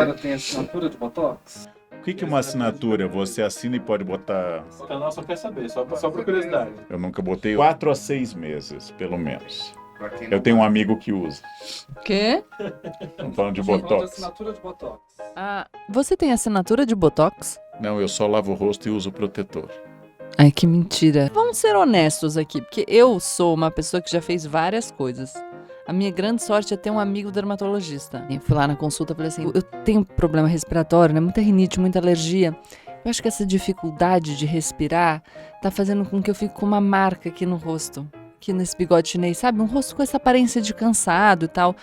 agora tem assinatura de Botox? O que é uma assinatura? Você assina e pode botar... O canal só quer saber, só por curiosidade. Eu nunca botei 4 a 6 meses, pelo menos. Eu tenho um amigo que usa. Quê? Estamos falando de Falando de Botox. assinatura de Botox. Ah, você tem assinatura de Botox? Não, eu só lavo o rosto e uso protetor. Ai, que mentira. Vamos ser honestos aqui, porque eu sou uma pessoa que já fez várias coisas. A minha grande sorte é ter um amigo dermatologista. Eu fui lá na consulta e falei assim, eu tenho problema respiratório, né? Muita rinite, muita alergia. Eu acho que essa dificuldade de respirar tá fazendo com que eu fique com uma marca aqui no rosto. Aqui nesse bigode chinês, sabe? Um rosto com essa aparência de cansado e tal.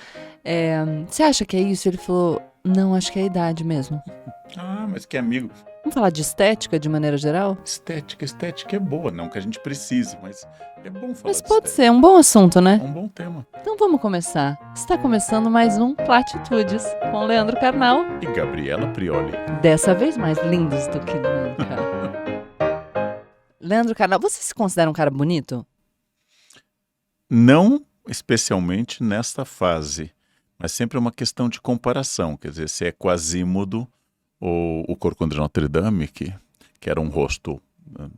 Você acha que é isso? Ele falou, não, acho que é a idade mesmo. Ah, mas que amigo. Vamos falar de estética de maneira geral? Estética é boa, não que a gente precise, mas é bom falar Mas de pode estética. ser um bom assunto, né? É um bom tema. Então vamos começar. Está começando mais um Platitudes com Leandro Carnal. E Gabriela Prioli. Dessa vez mais lindos do que nunca. Leandro Carnal, você se considera um cara bonito? Não especialmente nesta fase, mas sempre é uma questão de comparação. Quer dizer, se é Quasímodo ou o Corcunda de Notre Dame, que era um rosto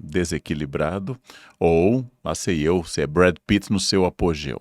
desequilibrado, ou, lá sei eu, se é Brad Pitt no seu apogeu.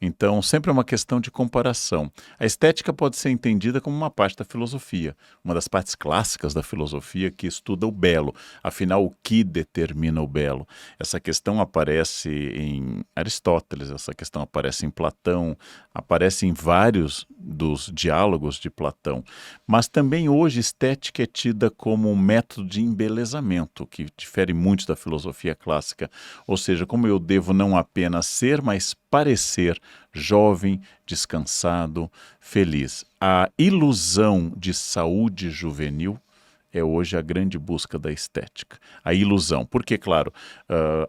Então, sempre é uma questão de comparação. A estética pode ser entendida como uma parte da filosofia, uma das partes clássicas da filosofia que estuda o belo. Afinal, o que determina o belo? Essa questão aparece em Aristóteles, essa questão aparece em Platão, aparece em vários dos diálogos de Platão. Mas também hoje estética é tida como um método de embelezamento, que difere muito da filosofia clássica. Ou seja, como eu devo não apenas ser, mas parecer jovem, descansado, feliz. A ilusão de saúde juvenil é hoje a grande busca da estética. A ilusão, porque, claro,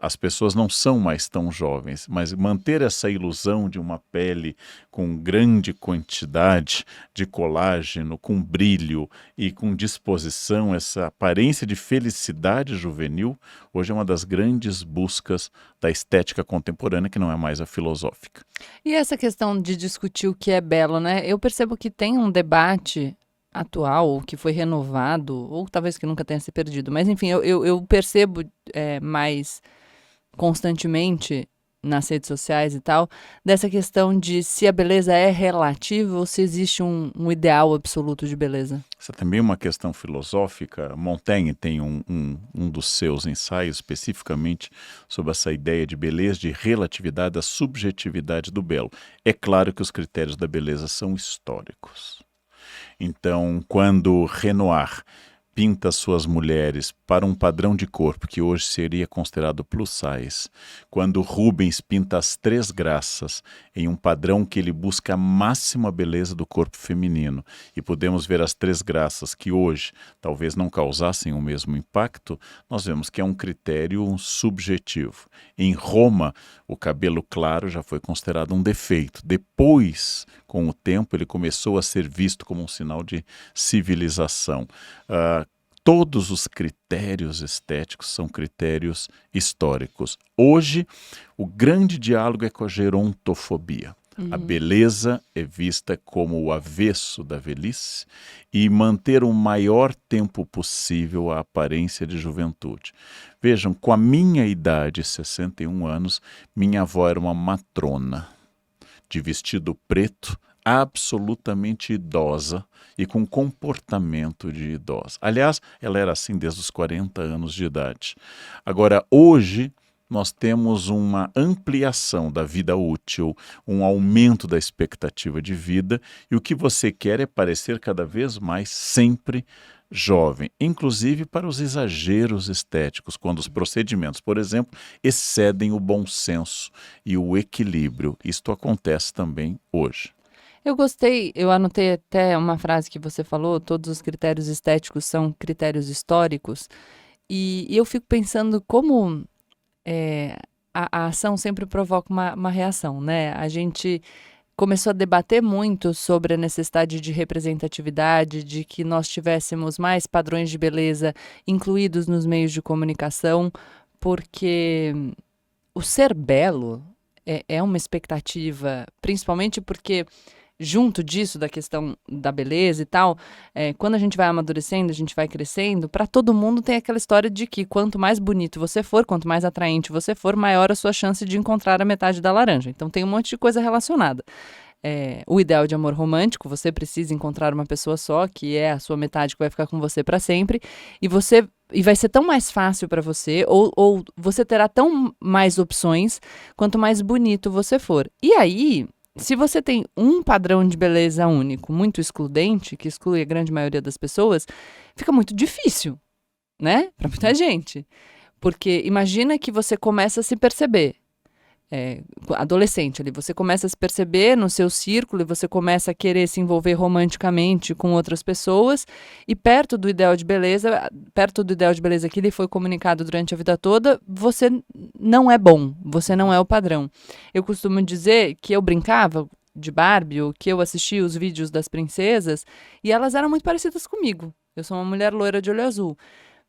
as pessoas não são mais tão jovens, mas manter essa ilusão de uma pele com grande quantidade de colágeno, com brilho e com disposição, essa aparência de felicidade juvenil, hoje é uma das grandes buscas da estética contemporânea, que não é mais a filosófica. E essa questão de discutir o que é belo, né? Eu percebo que tem um debate atual, ou que foi renovado, ou talvez que nunca tenha se perdido, mas enfim, eu percebo mais constantemente nas redes sociais e tal, dessa questão de se a beleza é relativa ou se existe um ideal absoluto de beleza. Essa também é uma questão filosófica. Montaigne tem um dos seus ensaios especificamente sobre essa ideia de beleza, de relatividade, da subjetividade do belo. É claro que os critérios da beleza são históricos. Então, quando Renoir pinta suas mulheres para um padrão de corpo que hoje seria considerado plus size, quando Rubens pinta as Três Graças em um padrão que ele busca a máxima beleza do corpo feminino, e podemos ver as Três Graças que hoje talvez não causassem o mesmo impacto, nós vemos que é um critério subjetivo. Em Roma, o cabelo claro já foi considerado um defeito. Depois, com o tempo, ele começou a ser visto como um sinal de civilização. Todos os critérios estéticos são critérios históricos. Hoje, o grande diálogo é com a gerontofobia. A beleza é vista como o avesso da velhice e manter o maior tempo possível a aparência de juventude. Vejam, com a minha idade, 61 anos, minha avó era uma matrona, de vestido preto, absolutamente idosa e com comportamento de idosa. Aliás, ela era assim desde os 40 anos de idade. Agora, hoje, nós temos uma ampliação da vida útil, um aumento da expectativa de vida, e o que você quer é parecer cada vez mais sempre jovem, inclusive para os exageros estéticos, quando os procedimentos, por exemplo, excedem o bom senso e o equilíbrio. Isto acontece também hoje. Eu gostei, eu anotei até uma frase que você falou, todos os critérios estéticos são critérios históricos, e eu fico pensando como a ação sempre provoca uma reação, né? A gente começou a debater muito sobre a necessidade de representatividade, de que nós tivéssemos mais padrões de beleza incluídos nos meios de comunicação, porque o ser belo é uma expectativa, principalmente porque junto disso, da questão da beleza e tal, quando a gente vai amadurecendo, a gente vai crescendo, para todo mundo tem aquela história de que quanto mais bonito você for, quanto mais atraente você for, maior a sua chance de encontrar a metade da laranja. Então tem um monte de coisa relacionada. O ideal de amor romântico, você precisa encontrar uma pessoa só, que é a sua metade que vai ficar com você para sempre, e vai ser tão mais fácil para você, ou você terá tão mais opções, quanto mais bonito você for. E aí, se você tem um padrão de beleza único, muito excludente, que exclui a grande maioria das pessoas, fica muito difícil, né? Para muita gente. Porque imagina que você começa a se perceber. Adolescente ali, você começa a se perceber no seu círculo e você começa a querer se envolver romanticamente com outras pessoas e perto do ideal de beleza que lhe foi comunicado durante a vida toda, você não é bom, você não é o padrão. Eu costumo dizer que eu brincava de Barbie, ou que eu assistia os vídeos das princesas e elas eram muito parecidas comigo. Eu sou uma mulher loira de olho azul.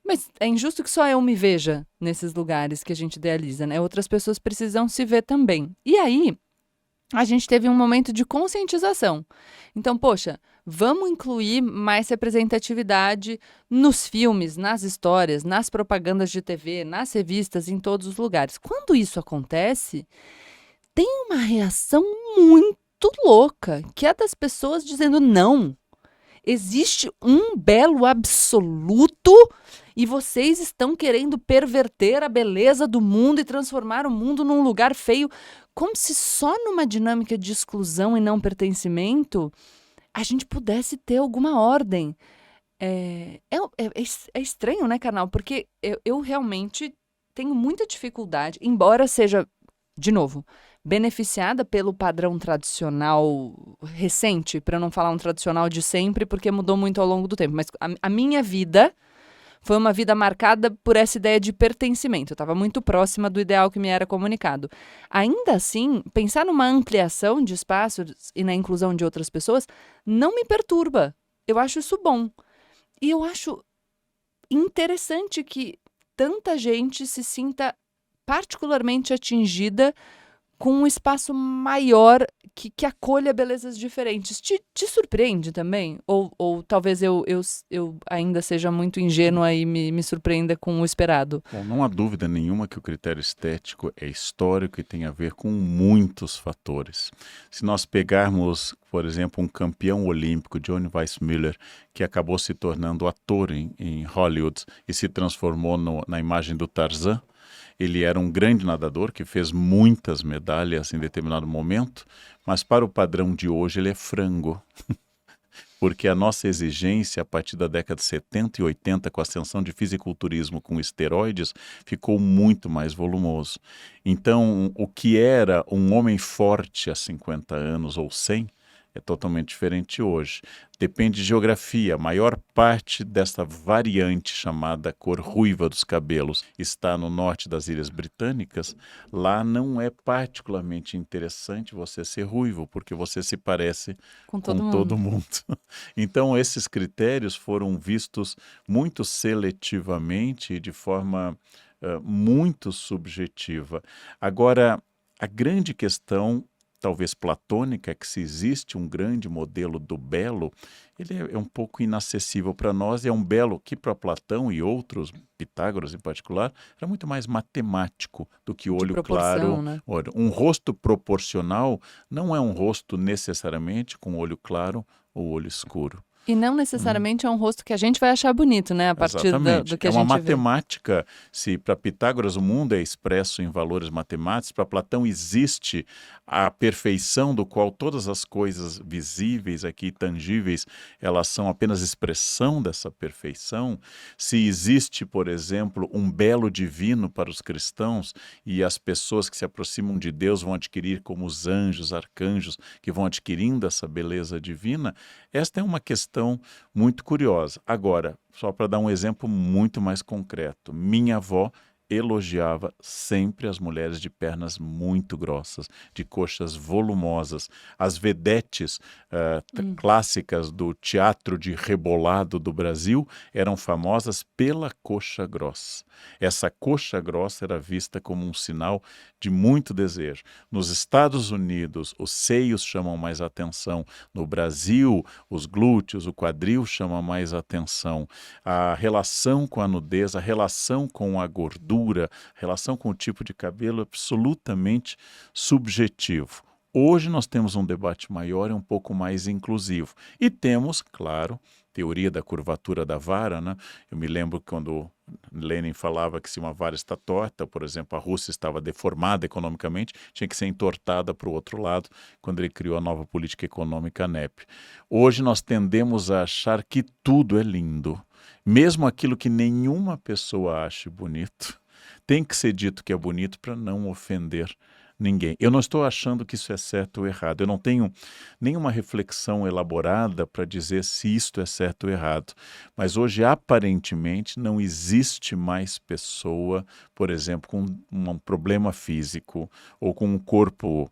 Mas é injusto que só eu me veja nesses lugares que a gente idealiza, né? Outras pessoas precisam se ver também. E aí, a gente teve um momento de conscientização. Então, poxa, vamos incluir mais representatividade nos filmes, nas histórias, nas propagandas de TV, nas revistas, em todos os lugares. Quando isso acontece, tem uma reação muito louca, que é das pessoas dizendo não. Existe um belo absoluto e vocês estão querendo perverter a beleza do mundo e transformar o mundo num lugar feio, como se só numa dinâmica de exclusão e não pertencimento a gente pudesse ter alguma ordem. É estranho, né, Karnal? Porque eu realmente tenho muita dificuldade, embora seja, de novo, beneficiada pelo padrão tradicional recente, para não falar um tradicional de sempre, porque mudou muito ao longo do tempo. Mas a minha vida foi uma vida marcada por essa ideia de pertencimento. Eu estava muito próxima do ideal que me era comunicado. Ainda assim, pensar numa ampliação de espaços e na inclusão de outras pessoas não me perturba. Eu acho isso bom. E eu acho interessante que tanta gente se sinta particularmente atingida com um espaço maior que acolha belezas diferentes. Te surpreende também? Ou talvez eu ainda seja muito ingênua e me surpreenda com o esperado? Bom, não há dúvida nenhuma que o critério estético é histórico e tem a ver com muitos fatores. Se nós pegarmos, por exemplo, um campeão olímpico, Johnny Weissmuller, que acabou se tornando ator em Hollywood e se transformou na imagem do Tarzan, ele era um grande nadador que fez muitas medalhas em determinado momento, mas para o padrão de hoje ele é frango. Porque a nossa exigência a partir da década de 70 e 80, com a ascensão de fisiculturismo com esteroides, ficou muito mais volumoso. Então, o que era um homem forte há 50 anos ou 100, é totalmente diferente hoje. Depende de geografia. A maior parte dessa variante chamada cor ruiva dos cabelos está no norte das Ilhas Britânicas. Lá não é particularmente interessante você ser ruivo, porque você se parece com todo mundo. Então, esses critérios foram vistos muito seletivamente e de forma muito subjetiva. Agora, a grande questão talvez platônica, que se existe um grande modelo do belo, ele é um pouco inacessível para nós, e é um belo que para Platão e outros, Pitágoras em particular, era muito mais matemático do que olho claro. Né? Um rosto proporcional não é um rosto necessariamente com olho claro ou olho escuro. E não necessariamente é um rosto que a gente vai achar bonito, né? A partir do que a gente vê. É uma matemática. Se para Pitágoras o mundo é expresso em valores matemáticos, para Platão existe a perfeição do qual todas as coisas visíveis aqui, tangíveis, elas são apenas expressão dessa perfeição. Se existe, por exemplo, um belo divino para os cristãos e as pessoas que se aproximam de Deus vão adquirir como os anjos, arcanjos, que vão adquirindo essa beleza divina, esta é uma questão muito curiosa. Agora, só para dar um exemplo muito mais concreto, minha avó elogiava sempre as mulheres de pernas muito grossas, de coxas volumosas. As vedetes clássicas do teatro de rebolado do Brasil eram famosas pela coxa grossa. Essa coxa grossa era vista como um sinal de muito desejo. Nos Estados Unidos, os seios chamam mais atenção. No Brasil, os glúteos, o quadril chama mais atenção. A relação com a nudez, a relação com a gordura, a relação com o tipo de cabelo é absolutamente subjetivo. Hoje nós temos um debate maior e um pouco mais inclusivo. E temos, claro, teoria da curvatura da vara, né? Eu me lembro quando Lenin falava que se uma vara está torta, por exemplo, a Rússia estava deformada economicamente, tinha que ser entortada para o outro lado, quando ele criou a nova política econômica NEP. Hoje nós tendemos a achar que tudo é lindo. Mesmo aquilo que nenhuma pessoa ache bonito, tem que ser dito que é bonito para não ofender ninguém. Eu não estou achando que isso é certo ou errado. Eu não tenho nenhuma reflexão elaborada para dizer se isto é certo ou errado. Mas hoje, aparentemente, não existe mais pessoa, por exemplo, com um problema físico, ou com um corpo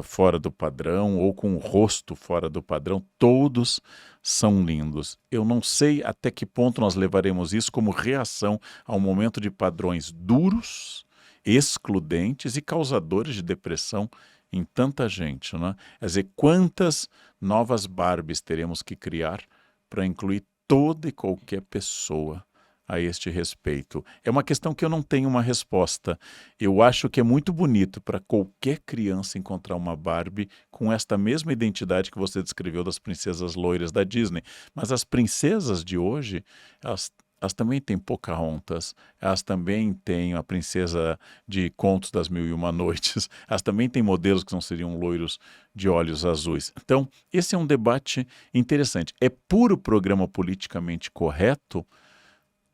fora do padrão, ou com um rosto fora do padrão. Todos são lindos. Eu não sei até que ponto nós levaremos isso como reação a um momento de padrões duros, excludentes e causadores de depressão em tanta gente, né? Quer dizer, quantas novas Barbies teremos que criar para incluir toda e qualquer pessoa a este respeito? É uma questão que eu não tenho uma resposta. Eu acho que é muito bonito para qualquer criança encontrar uma Barbie com esta mesma identidade que você descreveu das princesas loiras da Disney. Mas as princesas de hoje, elas também têm Pocahontas, elas também têm a princesa de Contos das Mil e Uma Noites, elas também têm modelos que não seriam loiros de olhos azuis. Então, esse é um debate interessante. É puro programa politicamente correto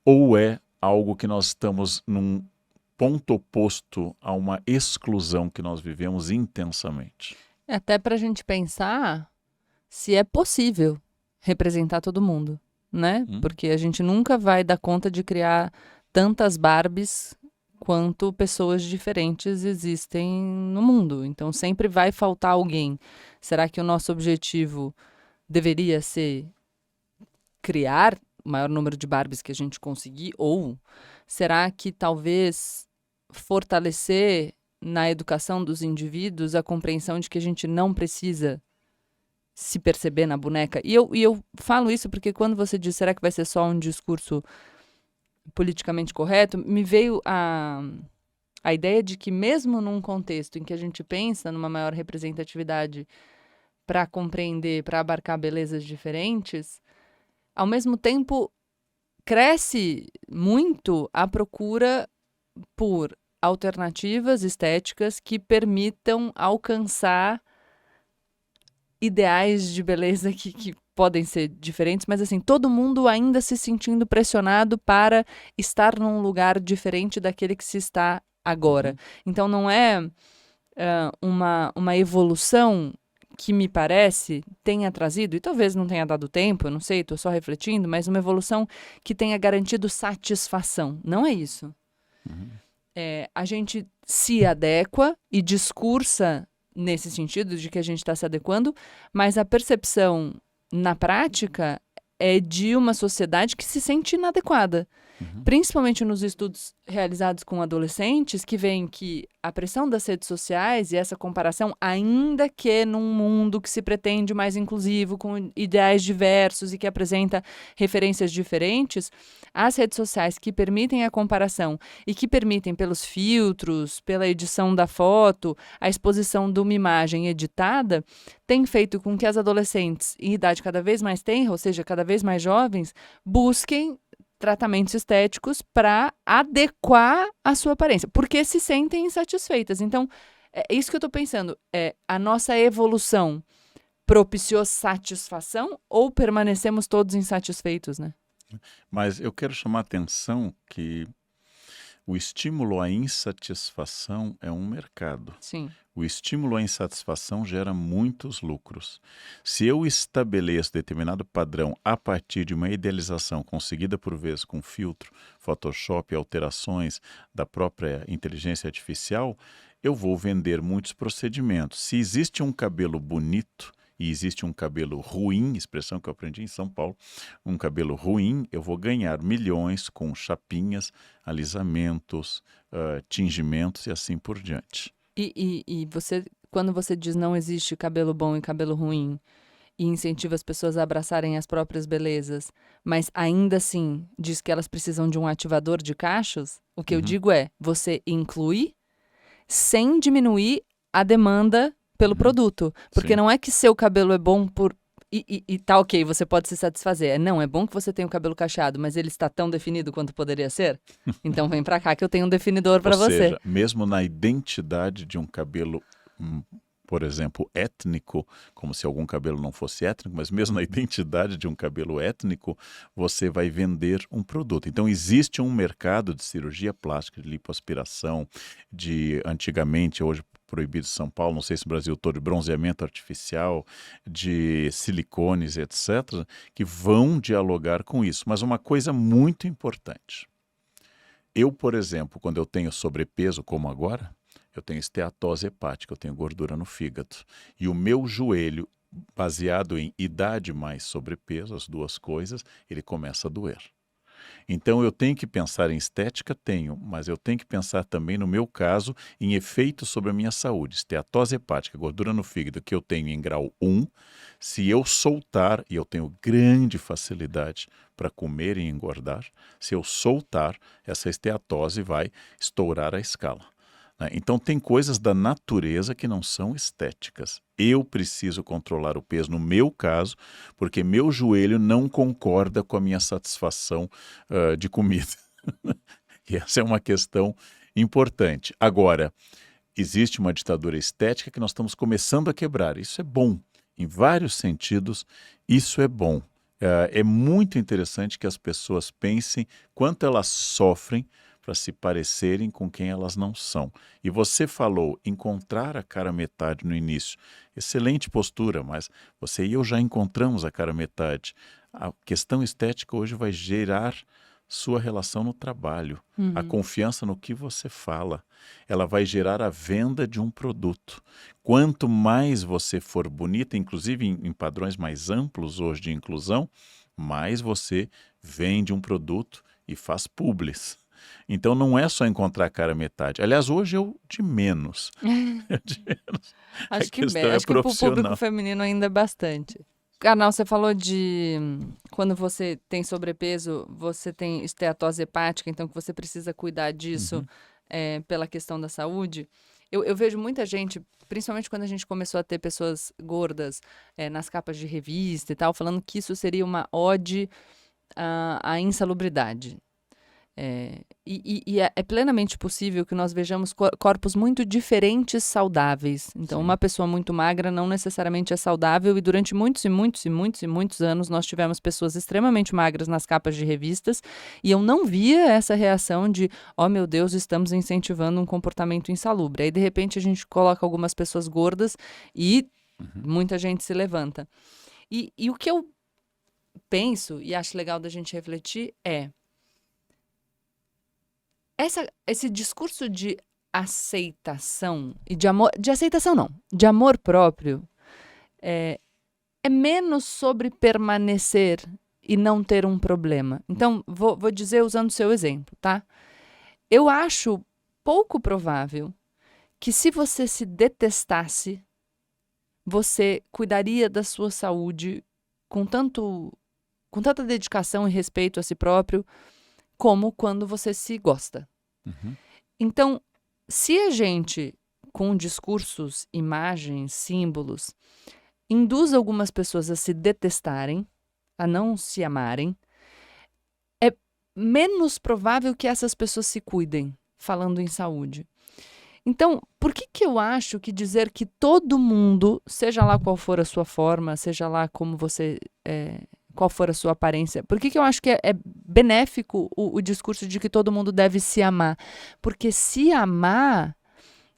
ou é algo que nós estamos num ponto oposto a uma exclusão que nós vivemos intensamente? Até para a gente pensar se é possível representar todo mundo, né? Porque a gente nunca vai dar conta de criar tantas Barbies quanto pessoas diferentes existem no mundo. Então sempre vai faltar alguém. Será que o nosso objetivo deveria ser criar o maior número de Barbies que a gente conseguir? Ou será que talvez fortalecer na educação dos indivíduos a compreensão de que a gente não precisa se perceber na boneca? E eu falo isso porque quando você diz, será que vai ser só um discurso politicamente correto, me veio a ideia de que mesmo num contexto em que a gente pensa numa maior representatividade para compreender, para abarcar belezas diferentes, ao mesmo tempo cresce muito a procura por alternativas estéticas que permitam alcançar ideais de beleza que podem ser diferentes, mas assim, todo mundo ainda se sentindo pressionado para estar num lugar diferente daquele que se está agora. Então não é uma evolução que me parece tenha trazido, e talvez não tenha dado tempo, eu não sei, estou só refletindo, mas uma evolução que tenha garantido satisfação. Não é isso. A gente se adequa e discursa nesse sentido de que a gente está se adequando, mas a percepção na prática é de uma sociedade que se sente inadequada. Principalmente nos estudos realizados com adolescentes, que veem que a pressão das redes sociais e essa comparação, ainda que num mundo que se pretende mais inclusivo, com ideais diversos e que apresenta referências diferentes, as redes sociais que permitem a comparação e que permitem pelos filtros, pela edição da foto, a exposição de uma imagem editada, tem feito com que as adolescentes em idade cada vez mais tenra, ou seja, cada vez mais jovens, busquem tratamentos estéticos para adequar a sua aparência, porque se sentem insatisfeitas. Então, é isso que eu estou pensando. A nossa evolução propiciou satisfação ou permanecemos todos insatisfeitos, né? Mas eu quero chamar a atenção que O estímulo à insatisfação é um mercado. Sim. O estímulo à insatisfação gera muitos lucros. Se eu estabeleço determinado padrão a partir de uma idealização conseguida por vezes com filtro, Photoshop, alterações da própria inteligência artificial, eu vou vender muitos procedimentos. Se existe um cabelo bonito e existe um cabelo ruim, expressão que eu aprendi em São Paulo, um cabelo ruim, eu vou ganhar milhões com chapinhas, alisamentos, tingimentos e assim por diante. E você, quando você diz não existe cabelo bom e cabelo ruim, e incentiva as pessoas a abraçarem as próprias belezas, mas ainda assim diz que elas precisam de um ativador de cachos, o que eu digo é, você inclui sem diminuir a demanda pelo produto. Porque Sim. não é que seu cabelo é bom por... E tá ok, você pode se satisfazer. Não, é bom que você tenha o cabelo cacheado, mas ele está tão definido quanto poderia ser? Então vem pra cá que eu tenho um definidor pra Ou você. seja, mesmo na identidade de um cabelo, por exemplo, étnico, como se algum cabelo não fosse étnico, mas mesmo na identidade de um cabelo étnico, você vai vender um produto. Então existe um mercado de cirurgia plástica, de lipoaspiração, de antigamente, hoje proibido em São Paulo, não sei se no Brasil todo, de bronzeamento artificial, de silicones, etc., que vão dialogar com isso. Mas uma coisa muito importante. Eu, por exemplo, quando eu tenho sobrepeso, como agora, eu tenho esteatose hepática, eu tenho gordura no fígado. E o meu joelho, baseado em idade mais sobrepeso, as duas coisas, ele começa a doer. Então eu tenho que pensar em estética, mas eu tenho que pensar também, no meu caso, em efeitos sobre a minha saúde. Esteatose hepática, gordura no fígado, que eu tenho em grau 1, se eu soltar, e eu tenho grande facilidade para comer e engordar, se eu soltar, essa esteatose vai estourar a escala. Então tem coisas da natureza que não são estéticas. Eu preciso controlar o peso, no meu caso, porque meu joelho não concorda com a minha satisfação de comida. E essa é uma questão importante. Agora, existe uma ditadura estética que nós estamos começando a quebrar. Isso é bom. Em vários sentidos, isso é bom. É muito interessante que as pessoas pensem quanto elas sofrem para se parecerem com quem elas não são. E você falou encontrar a cara metade no início. Excelente postura, mas você e eu já encontramos a cara metade. A questão estética hoje vai gerar sua relação no trabalho, a confiança no que você fala. Ela vai gerar a venda de um produto. Quanto mais você for bonita, inclusive em padrões mais amplos hoje de inclusão, mais você vende um produto e faz publis. Então não é só encontrar a cara metade. Aliás, hoje eu de menos. Acho que questão é acho que pro profissional. público feminino ainda é bastante. Carnal, você falou de quando você tem sobrepeso, você tem esteatose hepática, então que você precisa cuidar disso pela questão da saúde. Eu vejo muita gente, principalmente quando a gente começou a ter pessoas gordas nas capas de revista e tal, falando que isso seria uma ode à insalubridade. É plenamente possível que nós vejamos corpos muito diferentes saudáveis. Então, uma pessoa muito magra não necessariamente é saudável e durante muitos e muitos e muitos e muitos anos nós tivemos pessoas extremamente magras nas capas de revistas e eu não via essa reação de, oh meu Deus, estamos incentivando um comportamento insalubre. Aí, de repente, a gente coloca algumas pessoas gordas e muita gente se levanta. E o que eu penso e acho legal da gente refletir é esse discurso de aceitação e de amor, de aceitação não, de amor próprio, é menos sobre permanecer e não ter um problema. Então, vou dizer usando o seu exemplo, tá? Eu acho pouco provável que se você se detestasse, você cuidaria da sua saúde com tanta dedicação e respeito a si próprio, como quando você se gosta. Então, se a gente, com discursos, imagens, símbolos, induz algumas pessoas a se detestarem, a não se amarem, é menos provável que essas pessoas se cuidem, falando em saúde. Então, por que eu acho que dizer que todo mundo, seja lá qual for a sua forma, seja lá como você... qual for a sua aparência, por que eu acho que é benéfico o discurso de que todo mundo deve se amar. Porque se amar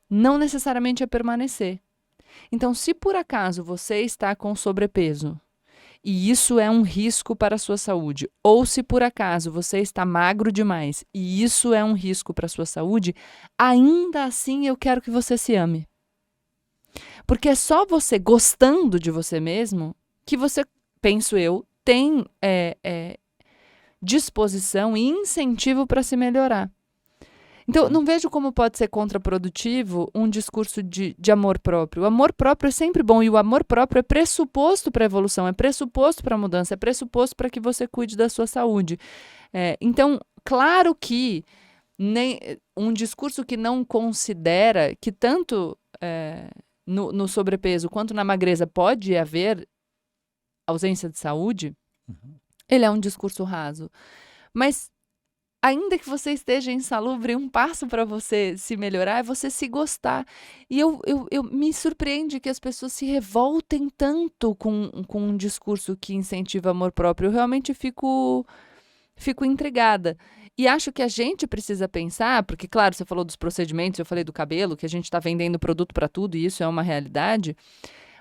não necessariamente é permanecer. Então, se por acaso você está com sobrepeso e isso é um risco para a sua saúde, ou se por acaso você está magro demais e isso é um risco para a sua saúde, ainda assim eu quero que você se ame. Porque é só você gostando de você mesmo que você, penso eu, tem disposição e incentivo para se melhorar. Então, não vejo como pode ser contraprodutivo um discurso de amor próprio. O amor próprio é sempre bom e o amor próprio é pressuposto para a evolução, é pressuposto para a mudança, é pressuposto para que você cuide da sua saúde. Então, claro que um discurso que não considera que tanto no sobrepeso quanto na magreza pode haver ausência de saúde, ele é um discurso raso. Mas ainda que você esteja insalubre, um passo para você se melhorar é você se gostar. E eu me surpreende que as pessoas se revoltem tanto com um discurso que incentiva amor próprio. Eu realmente fico intrigada. E acho que a gente precisa pensar, porque, claro, você falou dos procedimentos, eu falei do cabelo, que a gente está vendendo produto para tudo e isso é uma realidade.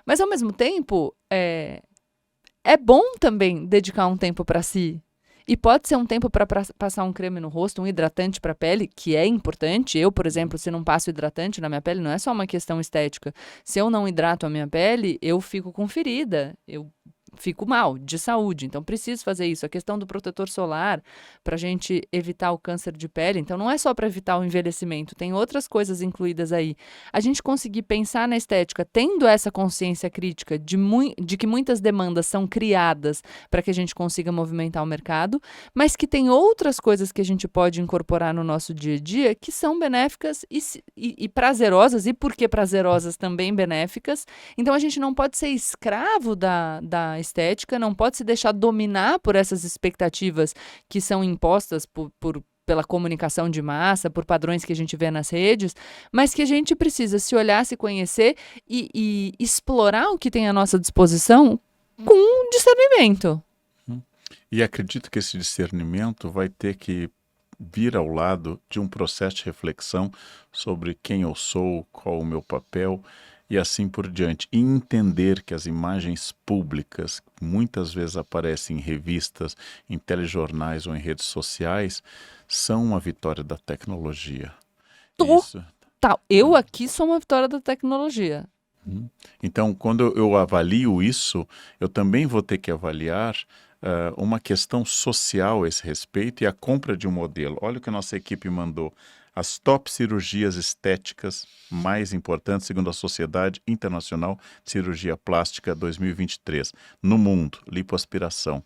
Mas, ao mesmo tempo, é bom também dedicar um tempo para si. E pode ser um tempo para passar um creme no rosto, um hidratante para a pele, que é importante. Eu, por exemplo, se não passo hidratante na minha pele, não é só uma questão estética. Se eu não hidrato a minha pele, eu fico com ferida, eu fico mal, de saúde. Então, preciso fazer isso. A questão do protetor solar, para a gente evitar o câncer de pele. Então, não é só para evitar o envelhecimento, tem outras coisas incluídas aí. A gente conseguir pensar na estética, tendo essa consciência crítica de que muitas demandas são criadas para que a gente consiga movimentar o mercado, mas que tem outras coisas que a gente pode incorporar no nosso dia a dia que são benéficas e prazerosas, e por que prazerosas também benéficas. Então, a gente não pode ser escravo da estética, não pode se deixar dominar por essas expectativas que são impostas pela comunicação de massa, por padrões que a gente vê nas redes, mas que a gente precisa se olhar, se conhecer e explorar o que tem à nossa disposição com discernimento. E acredito que esse discernimento vai ter que vir ao lado de um processo de reflexão sobre quem eu sou, qual o meu papel e assim por diante. E entender que as imagens públicas, que muitas vezes aparecem em revistas, em telejornais ou em redes sociais, são uma vitória da tecnologia. Isso. Eu aqui sou uma vitória da tecnologia. Então, quando eu avalio isso, eu também vou ter que avaliar uma questão social a esse respeito e a compra de um modelo. Olha o que a nossa equipe mandou. As top cirurgias estéticas mais importantes segundo a Sociedade Internacional de Cirurgia Plástica 2023. No mundo, lipoaspiração,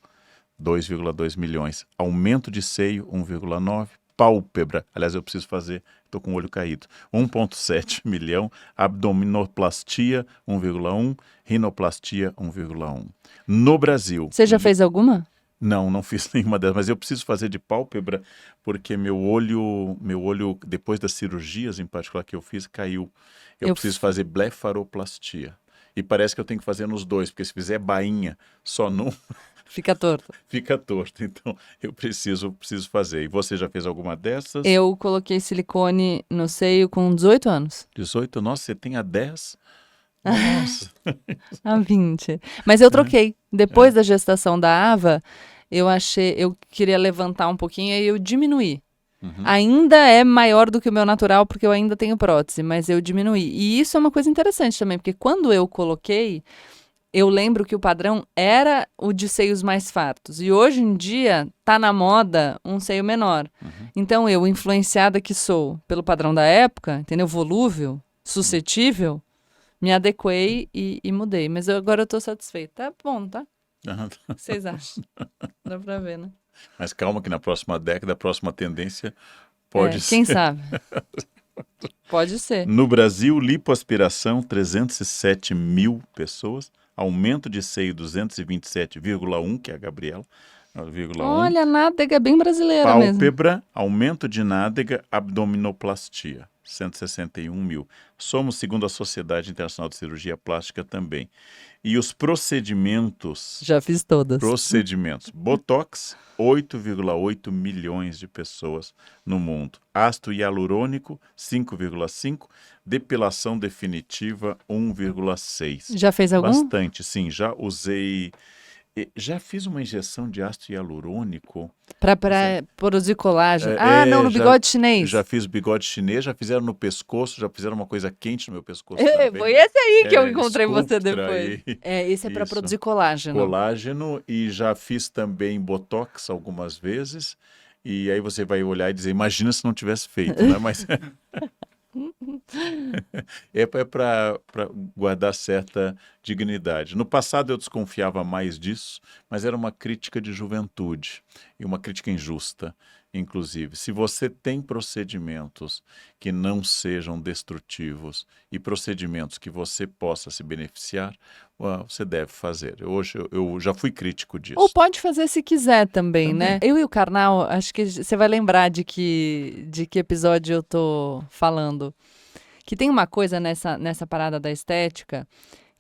2,2 milhões. Aumento de seio, 1,9. Pálpebra, aliás, eu preciso fazer, estou com o olho caído, 1,7 milhão. Abdominoplastia, 1,1. Rinoplastia, 1,1. No Brasil... Você já fez alguma? Não fiz nenhuma delas, mas eu preciso fazer de pálpebra porque meu olho, depois das cirurgias em particular que eu fiz, caiu. Eu preciso fazer blefaroplastia. E parece que eu tenho que fazer nos dois, porque se fizer bainha só num... Fica torto. Fica torto, então eu preciso fazer. E você já fez alguma dessas? Eu coloquei silicone no seio com 18 anos. 18? Nossa, você tem a 10? Nossa. A 20. Mas eu troquei. Depois da gestação da Ava, eu queria levantar um pouquinho e eu diminuí. Ainda é maior do que o meu natural, porque eu ainda tenho prótese, mas eu diminuí. E isso é uma coisa interessante também, porque quando eu coloquei, eu lembro que o padrão era o de seios mais fartos. E hoje em dia, tá na moda um seio menor. Então eu, influenciada que sou pelo padrão da época, entendeu? Volúvel, suscetível, me adequei e mudei. Mas agora eu tô satisfeita. Tá bom, tá? O que vocês acham? Dá pra ver, né? Mas calma que na próxima década, a próxima tendência pode ser. Quem sabe? Pode ser. No Brasil, lipoaspiração, 307 mil pessoas. Aumento de seio, 227,1, que é a Gabriela. 0,1. Olha, a nádega é bem brasileira mesmo. Pálpebra, aumento de nádega, abdominoplastia. 161 mil. Somos, segundo a Sociedade Internacional de Cirurgia Plástica, também. E os procedimentos... Já fiz todas. Botox, 8,8 milhões de pessoas no mundo. Ácido hialurônico, 5,5. Depilação definitiva, 1,6. Já fez algum? Bastante, sim. Já usei... Já fiz uma injeção de ácido hialurônico. Pra produzir colágeno. No já- bigode chinês. Já fiz bigode chinês, já fizeram no pescoço, já fizeram uma coisa quente no meu pescoço também. Foi esse aí que eu É, encontrei você Sculptra depois. e- Esse é pra Isso. produzir colágeno. Colágeno, e já fiz também botox algumas vezes. E aí você vai olhar e dizer, imagina se não tivesse feito, né? Mas é para guardar certa dignidade. No passado eu desconfiava mais disso, mas era uma crítica de juventude e uma crítica injusta, inclusive. Se você tem procedimentos que não sejam destrutivos e procedimentos que você possa se beneficiar, você deve fazer. Hoje eu já fui crítico disso. Ou pode fazer se quiser também, né? Eu e o Karnal, acho que você vai lembrar de que episódio eu tô falando. Que tem uma coisa nessa parada da estética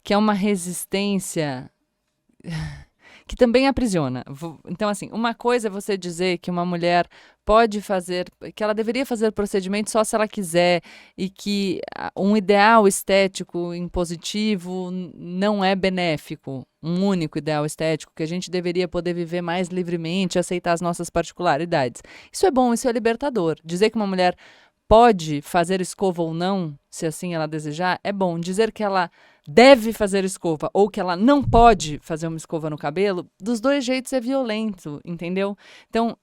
que é uma resistência que também aprisiona. Então, assim, uma coisa é você dizer que uma mulher pode fazer, que ela deveria fazer procedimento só se ela quiser, e que um ideal estético impositivo não é benéfico, um único ideal estético, que a gente deveria poder viver mais livremente, aceitar as nossas particularidades. Isso é bom, isso é libertador. Dizer que uma mulher pode fazer escova ou não, se assim ela desejar, é bom. Dizer que ela deve fazer escova ou que ela não pode fazer uma escova no cabelo, dos dois jeitos é violento, entendeu? Então,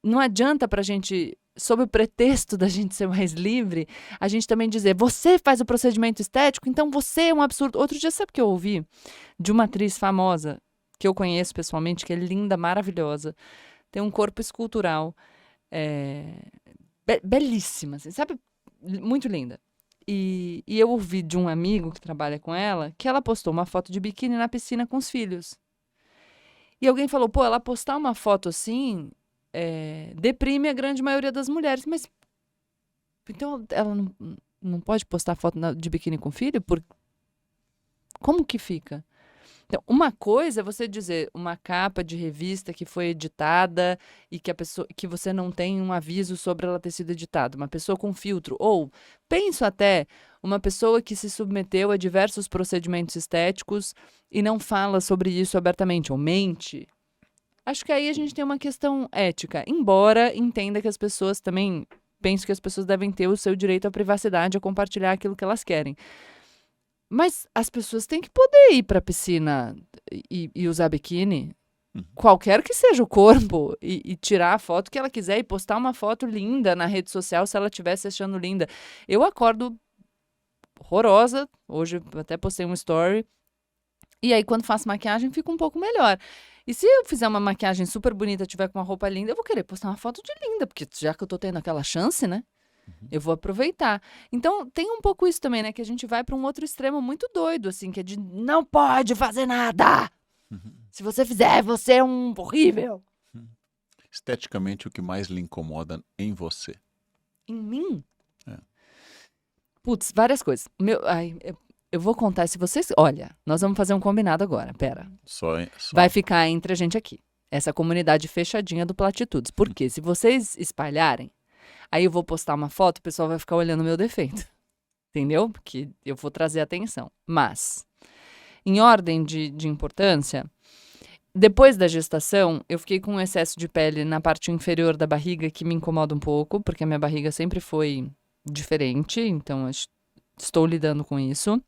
não adianta pra gente, sob o pretexto da gente ser mais livre, a gente também dizer, você faz o procedimento estético, então você é um absurdo. Outro dia, sabe o que eu ouvi? De uma atriz famosa, que eu conheço pessoalmente, que é linda, maravilhosa, tem um corpo escultural, belíssima, assim, sabe? Muito linda. E eu ouvi de um amigo que trabalha com ela, que ela postou uma foto de biquíni na piscina com os filhos. E alguém falou, pô, ela postar uma foto assim, deprime a grande maioria das mulheres. Mas, então, ela não pode postar foto de biquíni com o filho? Como que fica? Então, uma coisa é você dizer uma capa de revista que foi editada e que você não tem um aviso sobre ela ter sido editada. Uma pessoa com filtro. Ou, penso até, uma pessoa que se submeteu a diversos procedimentos estéticos e não fala sobre isso abertamente, ou mente. Acho que aí a gente tem uma questão ética. Embora entenda que as pessoas também... Penso que as pessoas devem ter o seu direito à privacidade, a compartilhar aquilo que elas querem. Mas as pessoas têm que poder ir para a piscina e usar biquíni, qualquer que seja o corpo, e tirar a foto que ela quiser e postar uma foto linda na rede social se ela estivesse achando linda. Eu acordo horrorosa, hoje até postei um story, e aí quando faço maquiagem fica um pouco melhor. E se eu fizer uma maquiagem super bonita, tiver com uma roupa linda, eu vou querer postar uma foto de linda, porque já que eu tô tendo aquela chance, né? Eu vou aproveitar. Então, tem um pouco isso também, né? Que a gente vai para um outro extremo muito doido, assim, que é de não pode fazer nada. Se você fizer, você é um horrível. Esteticamente, o que mais lhe incomoda em você? Em mim? É. Putz, várias coisas. Eu vou contar, se vocês... Olha, nós vamos fazer um combinado agora, pera. Só... Vai ficar entre a gente aqui. Essa comunidade fechadinha do Platitudes. Porque se vocês espalharem, aí eu vou postar uma foto, o pessoal vai ficar olhando o meu defeito. Entendeu? Porque eu vou trazer atenção. Mas, em ordem de importância, depois da gestação, eu fiquei com um excesso de pele na parte inferior da barriga que me incomoda um pouco, porque a minha barriga sempre foi diferente, então estou lidando com isso.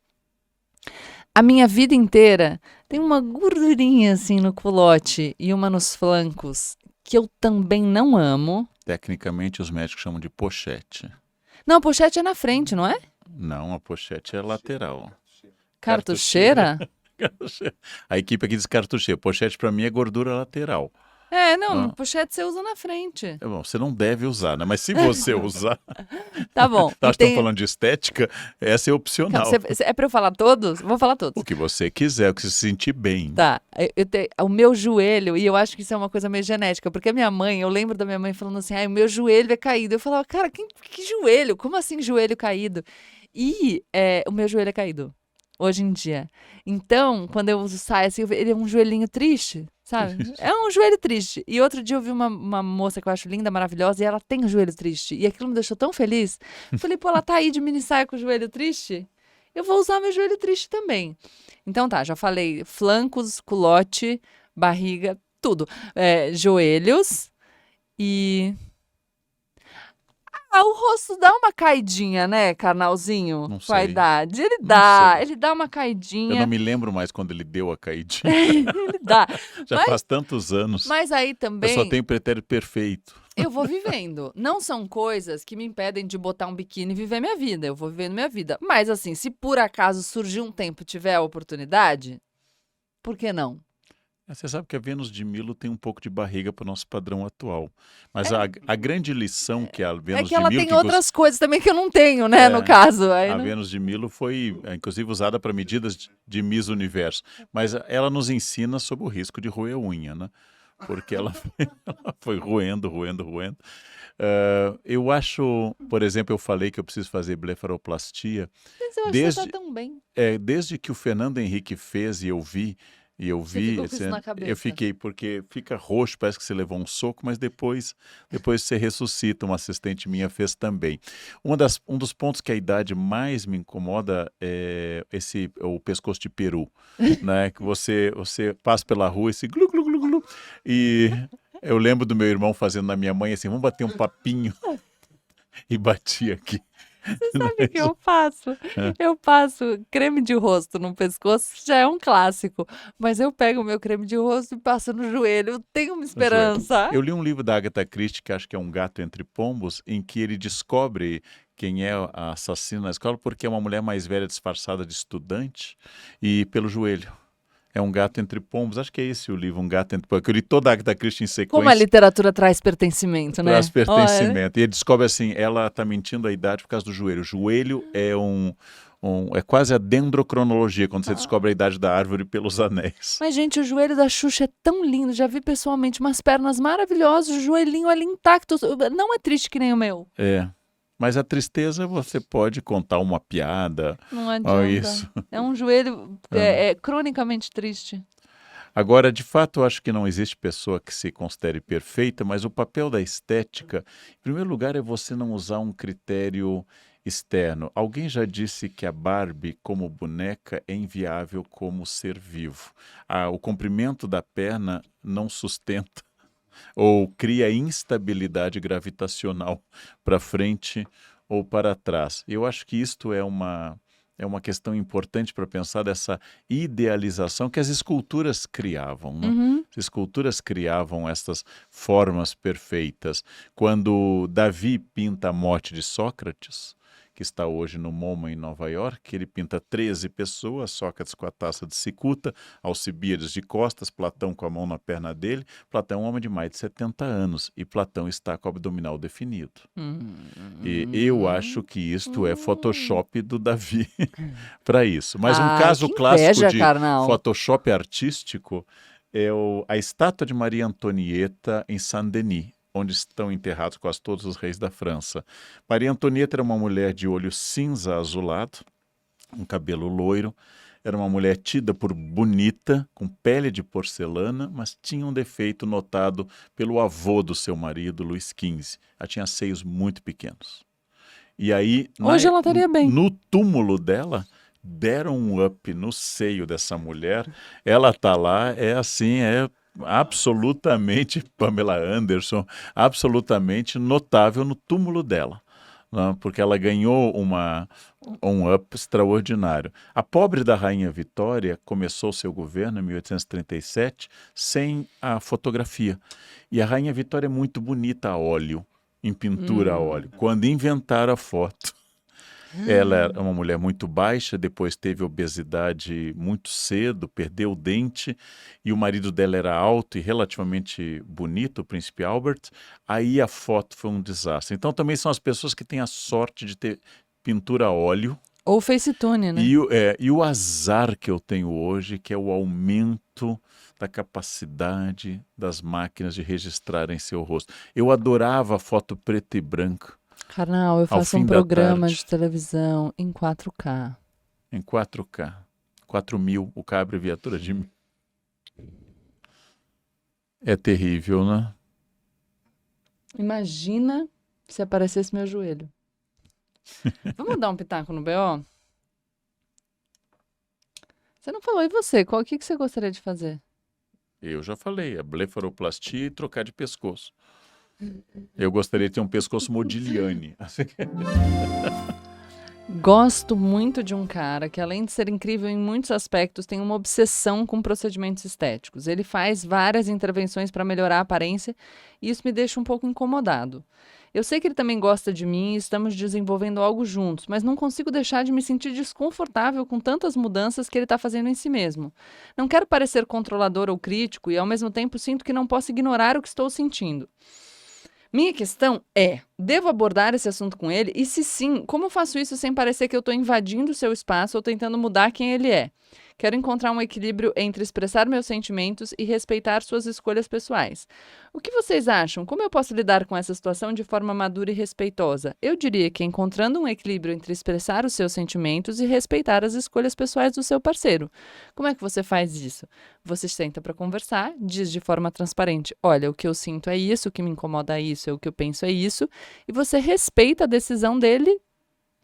A minha vida inteira tem uma gordurinha assim no culote e uma nos flancos que eu também não amo. Tecnicamente, os médicos chamam de pochete. Não, a pochete é na frente, não é? Não, a pochete é lateral. Cartucheira? A equipe aqui diz cartucheira. Pochete, para mim, é gordura lateral. Não, Ah. pochete você usa na frente. É bom, você não deve usar, né? Mas se você usar, Tá bom. nós E estamos tem... falando de estética, essa é opcional. É pra eu falar todos? Vou falar todos. O que você quiser, o que se sentir bem. Tá, o meu joelho, e eu acho que isso é uma coisa meio genética, porque a minha mãe, eu lembro da minha mãe falando assim, o meu joelho é caído. Eu falava, cara, que joelho? Como assim joelho caído? E o meu joelho é caído, hoje em dia. Então, quando eu uso saia, assim, ele é um joelhinho triste, sabe? É um joelho triste. E outro dia eu vi uma moça que eu acho linda, maravilhosa, e ela tem um joelho triste. E aquilo me deixou tão feliz. Eu falei, pô, ela tá aí de mini saia com o joelho triste? Eu vou usar meu joelho triste também. Então tá, já falei flancos, culote, barriga, tudo. Joelhos e... o rosto dá uma caidinha, né, carnalzinho? Não Com a sei. idade. Ele Não dá, sei. ele dá uma Eu caidinha. não me lembro mais quando ele deu a caidinha. Ele dá. Já Mas- faz tantos anos. Mas aí Eu também... só tenho pretérito perfeito. Eu vou vivendo. Não são coisas que me impedem de botar um biquíni e viver minha vida. Eu vou vivendo minha vida. Mas assim, se por acaso surgir um tempo e tiver a oportunidade, por que não? Você sabe que a Vênus de Milo tem um pouco de barriga para o nosso padrão atual. Mas a grande lição que a Vênus É que de ela Milo... tem que outras coisas também que eu não tenho, né, É, no caso. Aí A não- Vênus de Milo foi, inclusive, usada para medidas de Miss Universo. Mas ela nos ensina sobre o risco de roer unha, né? Porque ela foi roendo. Eu acho, por exemplo, eu falei que eu preciso fazer blefaroplastia. Mas eu acho que Desde, você tá tão bem. desde que o Fernando Henrique fez e eu vi, Você ficou com isso na cabeça. eu fiquei, porque fica roxo, parece que você levou um soco, mas depois você ressuscita. Uma assistente minha fez também. Um dos pontos que a idade mais me incomoda é o pescoço de peru, né? Que você passa pela rua, esse glu, glu, glu, glu, e eu lembro do meu irmão fazendo na minha mãe assim, vamos bater um papinho, e batia aqui. Você sabe o que eu faço? Eu passo creme de rosto no pescoço, já é um clássico. Mas eu pego o meu creme de rosto e passo no joelho. Eu tenho uma esperança. Eu li um livro da Agatha Christie, que acho que é Um Gato Entre Pombos, em que ele descobre quem é a assassina na escola porque é uma mulher mais velha disfarçada de estudante e pelo joelho. É Um Gato Entre Pombos, acho que é esse o livro, Um Gato Entre Pombos. Eu li toda a Agatha Christie em Como a sequência. literatura traz pertencimento, né? Traz pertencimento. E ele descobre assim, ela está mentindo a idade por causa do joelho. O joelho é é quase a dendrocronologia, quando você descobre a idade da árvore pelos anéis. Mas, gente, o joelho da Xuxa é tão lindo. Já vi pessoalmente umas pernas maravilhosas, o joelhinho ali intacto. Não é triste que nem o meu. É. Mas a tristeza você pode contar uma piada. Não adianta. Ó, isso. É um joelho cronicamente triste. Agora, de fato, eu acho que não existe pessoa que se considere perfeita, mas o papel da estética, em primeiro lugar, é você não usar um critério externo. Alguém já disse que a Barbie, como boneca, é inviável como ser vivo. O comprimento da perna não sustenta ou cria instabilidade gravitacional para frente ou para trás. Eu acho que isto é uma questão importante para pensar dessa idealização que as esculturas criavam, né? Uhum. As esculturas criavam essas formas perfeitas. Quando Davi pinta a morte de Sócrates, que está hoje no MoMA em Nova York, ele pinta 13 pessoas, Sócrates com a taça de cicuta, Alcibíades de costas, Platão com a mão na perna dele. Platão é um homem de mais de 70 anos e Platão está com o abdominal definido. E eu acho que isto é Photoshop do Davi para isso. Mas um caso que clássico inveja, de carnal. Photoshop artístico é a estátua de Maria Antonieta em Saint-Denis, onde estão enterrados quase todos os reis da França. Maria Antonieta era uma mulher de olho cinza azulado, um cabelo loiro, era uma mulher tida por bonita, com pele de porcelana, mas tinha um defeito notado pelo avô do seu marido, Luís XV. Ela tinha seios muito pequenos. E aí, Hoje ela estaria bem. no túmulo dela, deram um up no seio dessa mulher. Ela tá lá, absolutamente, Pamela Anderson, absolutamente notável no túmulo dela, né? Porque ela ganhou um up extraordinário. A pobre da Rainha Vitória começou seu governo em 1837 sem a fotografia. E a Rainha Vitória é muito bonita a óleo, em pintura a óleo. Quando inventaram a foto, Ela era uma mulher muito baixa, depois teve obesidade muito cedo, perdeu o dente, e o marido dela era alto e relativamente bonito, o príncipe Albert. Aí a foto foi um desastre. Então também são as pessoas que têm a sorte de ter pintura a óleo. Ou Facetune, né? E o azar que eu tenho hoje, que é o aumento da capacidade das máquinas de registrarem seu rosto. Eu adorava a foto preta e branca, Carnal, eu ao faço um fim da programa tarde. de televisão em 4K. em 4K. 4.000, o K é a abreviatura de 1000. É terrível, né? Imagina se aparecesse meu joelho. Vamos dar um pitaco no BO? Você não falou, e você? O que você gostaria de fazer? Eu já falei, a blefaroplastia e trocar de pescoço. Eu gostaria de ter um pescoço Modigliani. Gosto muito de um cara que, além de ser incrível em muitos aspectos, tem uma obsessão com procedimentos estéticos. Ele faz várias intervenções para melhorar a aparência e isso me deixa um pouco incomodado. Eu sei que ele também gosta de mim e estamos desenvolvendo algo juntos, mas não consigo deixar de me sentir desconfortável com tantas mudanças que ele está fazendo em si mesmo. Não quero parecer controlador ou crítico e, ao mesmo tempo, sinto que não posso ignorar o que estou sentindo. Minha questão é, devo abordar esse assunto com ele? E se sim, como faço isso sem parecer que eu estou invadindo o seu espaço ou tentando mudar quem ele é? Quero encontrar um equilíbrio entre expressar meus sentimentos e respeitar suas escolhas pessoais. O que vocês acham? Como eu posso lidar com essa situação de forma madura e respeitosa? Eu diria que encontrando um equilíbrio entre expressar os seus sentimentos e respeitar as escolhas pessoais do seu parceiro. Como é que você faz isso? Você senta para conversar, diz de forma transparente: olha, o que eu sinto é isso, o que me incomoda é isso, o que eu penso é isso, e você respeita a decisão dele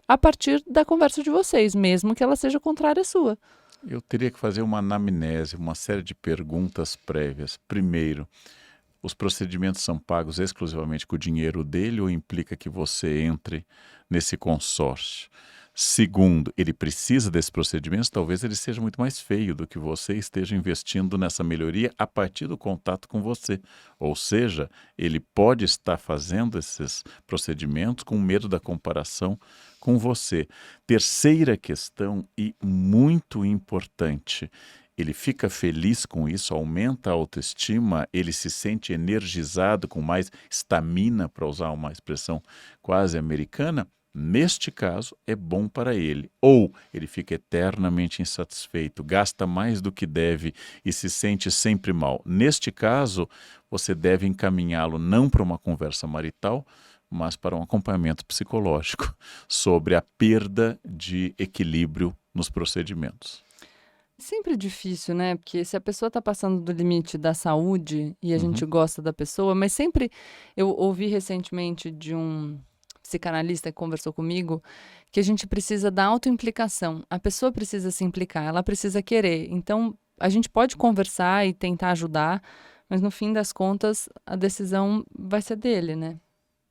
a partir da conversa de vocês, mesmo que ela seja contrária à sua. Eu teria que fazer uma anamnese, uma série de perguntas prévias. Primeiro, os procedimentos são pagos exclusivamente com o dinheiro dele ou implica que você entre nesse consórcio? Segundo, ele precisa desses procedimentos, talvez ele seja muito mais feio do que você esteja investindo nessa melhoria a partir do contato com você. Ou seja, ele pode estar fazendo esses procedimentos com medo da comparação com você. Terceira questão e muito importante, ele fica feliz com isso, aumenta a autoestima, ele se sente energizado, com mais estamina, para usar uma expressão quase americana. Neste caso, é bom para ele. Ou ele fica eternamente insatisfeito, gasta mais do que deve e se sente sempre mal. Neste caso, você deve encaminhá-lo não para uma conversa marital, mas para um acompanhamento psicológico sobre a perda de equilíbrio nos procedimentos. Sempre difícil, né? Porque se a pessoa está passando do limite da saúde e a gente gosta da pessoa, mas sempre eu ouvi recentemente de um psicanalista que conversou comigo que a gente precisa da autoimplicação. A pessoa precisa se implicar, ela precisa querer. Então, a gente pode conversar e tentar ajudar, mas no fim das contas, a decisão vai ser dele, né?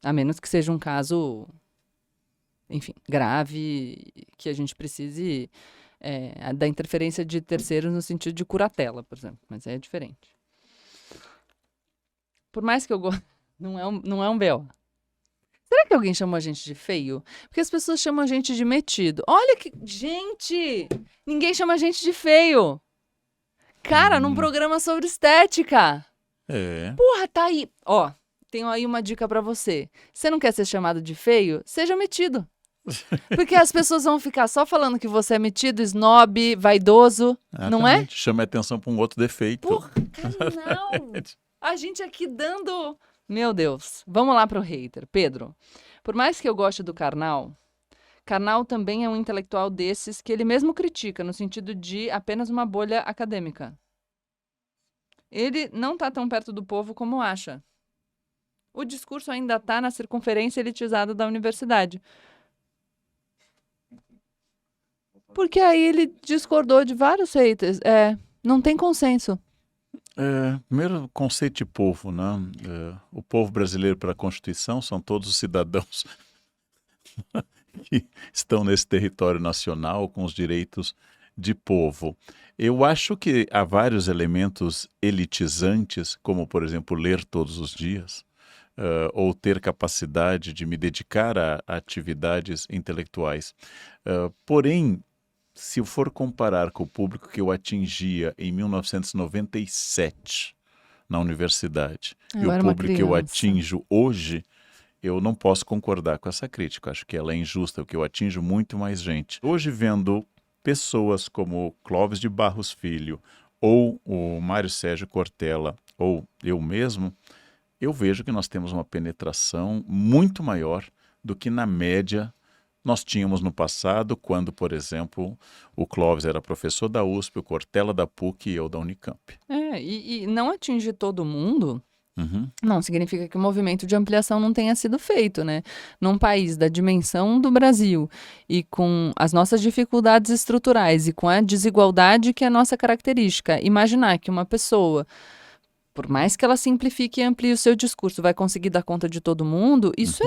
A menos que seja um caso, enfim, grave, que a gente precise da interferência de terceiros no sentido de curatela, por exemplo. Mas é diferente. Por mais que eu goste, não é um BO. Será que alguém chamou a gente de feio? Porque as pessoas chamam a gente de metido. Olha que... Gente! Ninguém chama a gente de feio. Cara, num programa sobre estética. É. Porra, tá aí. Ó, tenho aí uma dica pra você. Você não quer ser chamado de feio? Seja metido. Porque as pessoas vão ficar só falando que você é metido, snob, vaidoso. Não é? Chama a atenção para um outro defeito. Porra, carnal. A gente aqui dando... Meu Deus. Vamos lá pro hater. Pedro, por mais que eu goste do Karnal, Karnal também é um intelectual desses que ele mesmo critica, no sentido de apenas uma bolha acadêmica. Ele não tá tão perto do povo como acha. O discurso ainda tá na circunferência elitizada da universidade. Porque aí ele discordou de vários haters. Não tem consenso. Primeiro, conceito de povo, né? O povo brasileiro, pela Constituição, são todos os cidadãos que estão nesse território nacional com os direitos de povo. Eu acho que há vários elementos elitizantes, como, por exemplo, ler todos os dias. ou ter capacidade de me dedicar a atividades intelectuais. Porém, se eu for comparar com o público que eu atingia em 1997 na universidade e Eu o era uma público que eu criança. atinjo hoje, eu não posso concordar com essa crítica. Acho que ela é injusta, porque eu atinjo muito mais gente. Hoje, vendo pessoas como Clóvis de Barros Filho, ou o Mário Sérgio Cortella, ou eu mesmo, eu vejo que nós temos uma penetração muito maior do que na média nós tínhamos no passado, quando, por exemplo, o Clóvis era professor da USP, o Cortella da PUC e eu da Unicamp. E não atingir todo mundo Uhum. não significa que o movimento de ampliação não tenha sido feito, né? Num país da dimensão do Brasil e com as nossas dificuldades estruturais e com a desigualdade que é a nossa característica, imaginar que uma pessoa, por mais que ela simplifique e amplie o seu discurso, vai conseguir dar conta de todo mundo, isso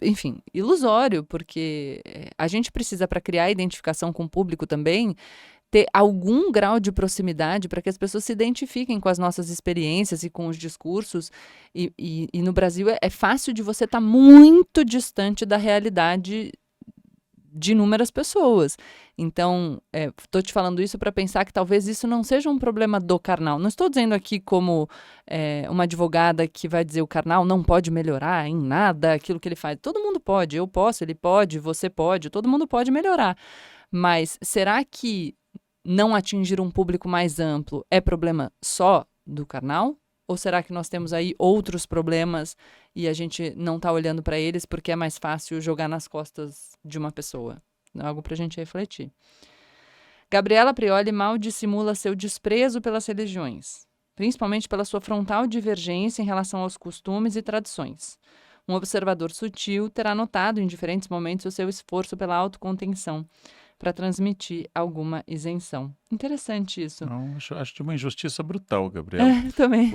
enfim, ilusório, porque a gente precisa, para criar identificação com o público também, ter algum grau de proximidade para que as pessoas se identifiquem com as nossas experiências e com os discursos. E no Brasil é fácil de você estar muito distante da realidade de inúmeras pessoas. Então, estou te falando isso para pensar que talvez isso não seja um problema do Karnal. Não estou dizendo aqui como uma advogada que vai dizer o Karnal não pode melhorar em nada aquilo que ele faz. Todo mundo pode, eu posso, ele pode, você pode, todo mundo pode melhorar. Mas será que não atingir um público mais amplo é problema só do Karnal? Ou será que nós temos aí outros problemas e a gente não está olhando para eles porque é mais fácil jogar nas costas de uma pessoa? É algo para a gente refletir. Gabriela Prioli mal dissimula seu desprezo pelas religiões, principalmente pela sua frontal divergência em relação aos costumes e tradições. Um observador sutil terá notado em diferentes momentos o seu esforço pela autocontenção para transmitir alguma isenção. Interessante isso. Não, acho de uma injustiça brutal, Gabriela. Também.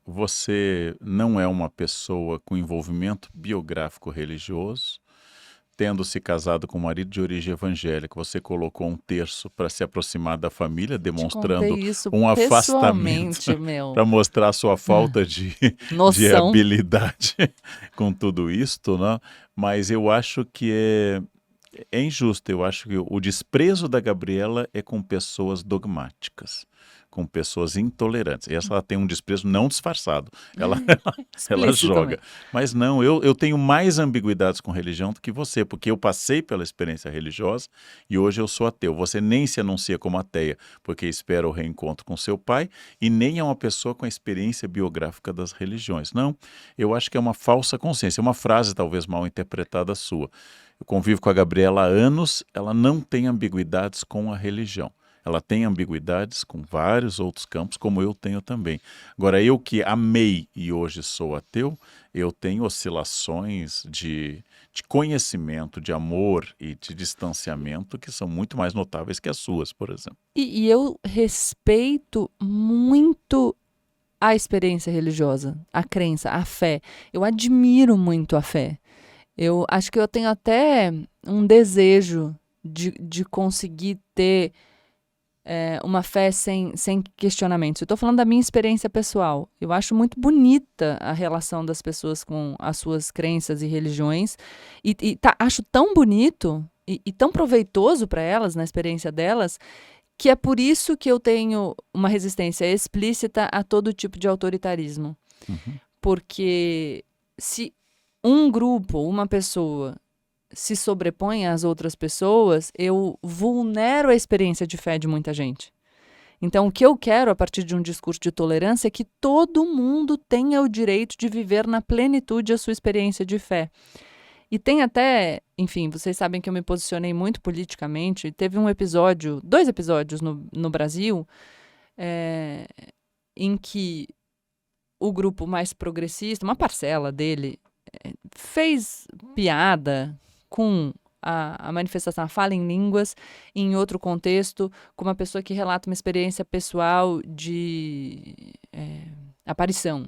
Você não é uma pessoa com envolvimento biográfico religioso, tendo se casado com um marido de origem evangélica, você colocou um terço para se aproximar da família, demonstrando isso um afastamento para mostrar a sua falta de habilidade com tudo isto, né? Mas eu acho que é injusto. Eu acho que o desprezo da Gabriela é com pessoas dogmáticas, com pessoas intolerantes. E essa ela tem um desprezo não disfarçado. Ela joga. Mas não, eu tenho mais ambiguidades com religião do que você, porque eu passei pela experiência religiosa e hoje eu sou ateu. Você nem se anuncia como ateia, porque espera o reencontro com seu pai, e nem é uma pessoa com a experiência biográfica das religiões. Não, eu acho que é uma falsa consciência, uma frase talvez mal interpretada sua. Eu convivo com a Gabriela há anos, ela não tem ambiguidades com a religião. Ela tem ambiguidades com vários outros campos, como eu tenho também. Agora, eu que amei e hoje sou ateu, eu tenho oscilações de conhecimento, de amor e de distanciamento que são muito mais notáveis que as suas, por exemplo. E eu respeito muito a experiência religiosa, a crença, a fé. Eu admiro muito a fé. Eu acho que eu tenho até um desejo de conseguir ter uma fé sem questionamentos. Eu estou falando da minha experiência pessoal. Eu acho muito bonita a relação das pessoas com as suas crenças e religiões. Acho tão bonito e tão proveitoso para elas, na experiência delas, que é por isso que eu tenho uma resistência explícita a todo tipo de autoritarismo. Uhum. Porque se um grupo, uma pessoa, se sobrepõe às outras pessoas, eu vulnero a experiência de fé de muita gente. Então, o que eu quero, a partir de um discurso de tolerância, é que todo mundo tenha o direito de viver na plenitude a sua experiência de fé. E tem até, enfim, vocês sabem que eu me posicionei muito politicamente. Teve dois episódios no Brasil, em que o grupo mais progressista, uma parcela dele, fez piada com a manifestação, a fala em línguas, em outro contexto, com uma pessoa que relata uma experiência pessoal de aparição.